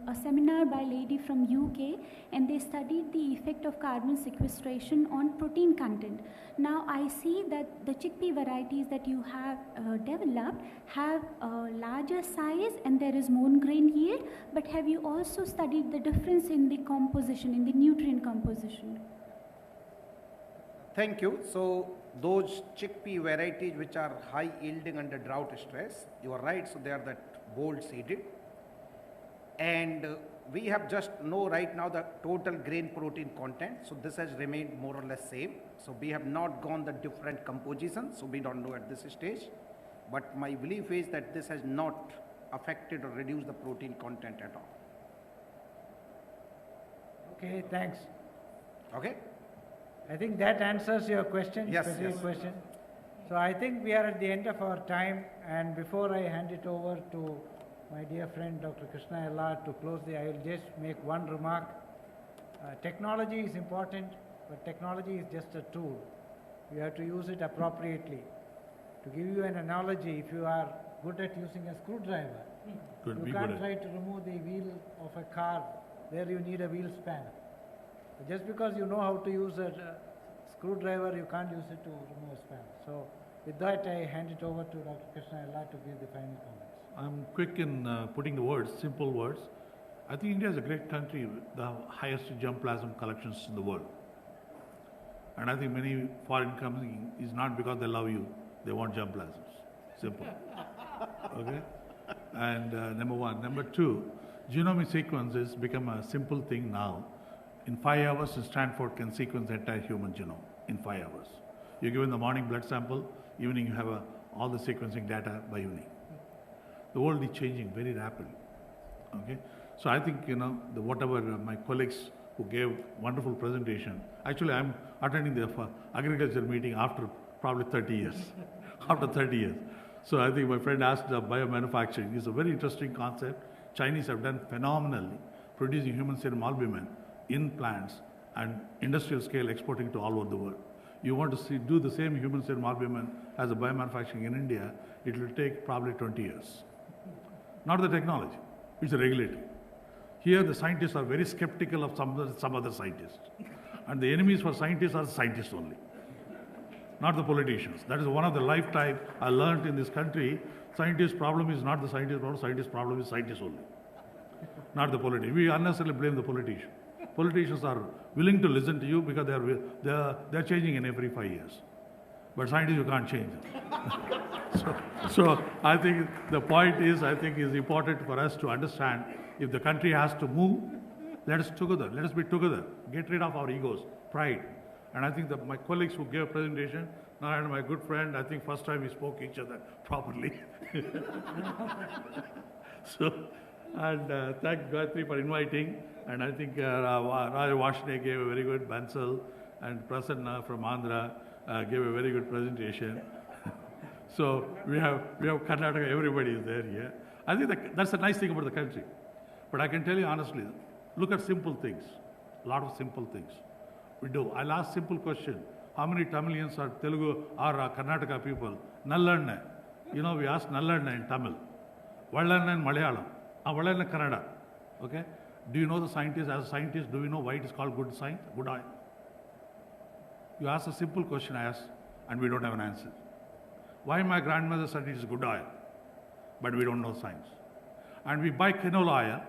a seminar by a lady from UK, and they studied the effect of carbon sequestration on protein content. Now I see that the chickpea varieties that you have developed have a larger size and there is more grain yield, but have you also studied the difference in the composition, in the nutrient composition? Thank you. So those chickpea varieties which are high yielding under drought stress, you are right, so they are that bold seeded. And we have just know right now the total grain protein content, so this has remained more or less same. So we have not gone the different compositions, so we don't know at this stage. But my belief is that this has not affected or reduced the protein content at all. Okay, thanks. Okay? I think that answers your question, yes, specific yes. question. So I think we are at the end of our time, and before I hand it over to my dear friend Dr. Krishna Ella to close I will just make one remark. Technology is important, but technology is just a tool. You have to use it appropriately. To give you an analogy, if you are good at using a screwdriver, you can't try to remove the wheel of a car. There you need a wheel spanner. Just because you know how to use a screwdriver, you can't use it to remove a spanner. So with that, I hand it over to Dr. Krishna Ella to give the final comments. I'm quick in putting the words, simple words. I think India is a great country with the highest germplasm collections in the world. And I think many foreign companies is not because they love you, they want germplasms. Simple. Okay? And number one. Number two, genomic sequences become a simple thing now. In 5 hours, Stanford can sequence the entire human genome in 5 hours. You're given the morning blood sample, evening you have all the sequencing data by evening. The world is changing very rapidly. Okay, so I think whatever my colleagues who gave wonderful presentation. Actually, I'm attending the agriculture meeting after probably 30 years. After 30 years. So I think my friend asked biomanufacturing. It's a very interesting concept. Chinese have done phenomenally producing human serum albumin in plants and industrial scale exporting to all over the world. You want to do the same human serum albumin as a biomanufacturing in India, it will take probably 20 years. Not the technology, it's a regulatory. Here the scientists are very skeptical of some other scientists. And the enemies for scientists are the scientists only, not the politicians. That is one of the lifetime I learned in this country. Scientist problem is not the scientist problem, scientist problem is scientists only, not the politicians. We unnecessarily blame the politician. Politicians are willing to listen to you because they're changing in every 5 years. but scientists you can't change them. so I think the point is, I think is important for us to understand, if the country has to move, let us together, let us be together, get rid of our egos, pride. And I think that my colleagues who gave a presentation, Narayan, my good friend, I think first time we spoke each other properly. Thank Gayatri for inviting, and I think Raja Vashne gave a very good, Bansal, and Prasanna from Andhra gave a very good presentation. So we have Karnataka, everybody is there here. I think that's a nice thing about the country. But I can tell you honestly, look at simple things, a lot of simple things. We do. I'll ask simple question. How many Tamilians are Telugu or Karnataka people? Nallanna. You know, we ask Nallanna in Tamil. Vallanna in Malayalam. Vallanna Kannada. Okay? Do you know the scientists? As a scientist, do you know why it is called good science? Good oil. You ask a simple question I ask, and we don't have an answer. Why my grandmother said it is good oil, but we don't know science. And we buy canola oil,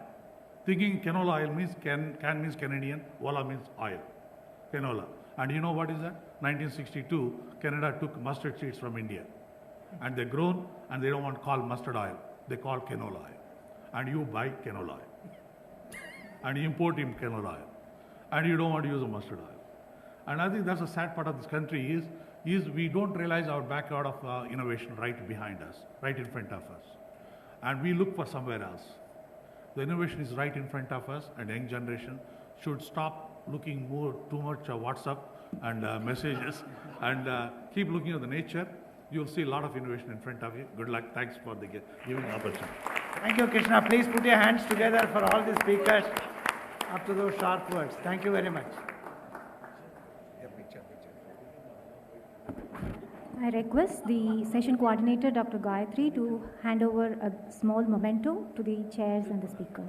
thinking canola oil means can means Canadian, ola means oil. Canola. And you know what is that? 1962, Canada took mustard seeds from India. And they're grown, and they don't want to call mustard oil. They call canola oil. And you buy canola oil. And you import in canola oil. And you don't want to use a mustard oil. And I think that's the sad part of this country is we don't realize our backyard of innovation right behind us, right in front of us. And we look for somewhere else. The innovation is right in front of us, and young generation should stop looking too much WhatsApp and messages, and keep looking at the nature. You'll see a lot of innovation in front of you. Good luck. Thanks for the giving the opportunity. Thank you, Krishna. Please put your hands together for all the speakers after those sharp words. Thank you very much. I request the session coordinator, Dr. Gayatri, to hand over a small memento to the chairs and the speaker.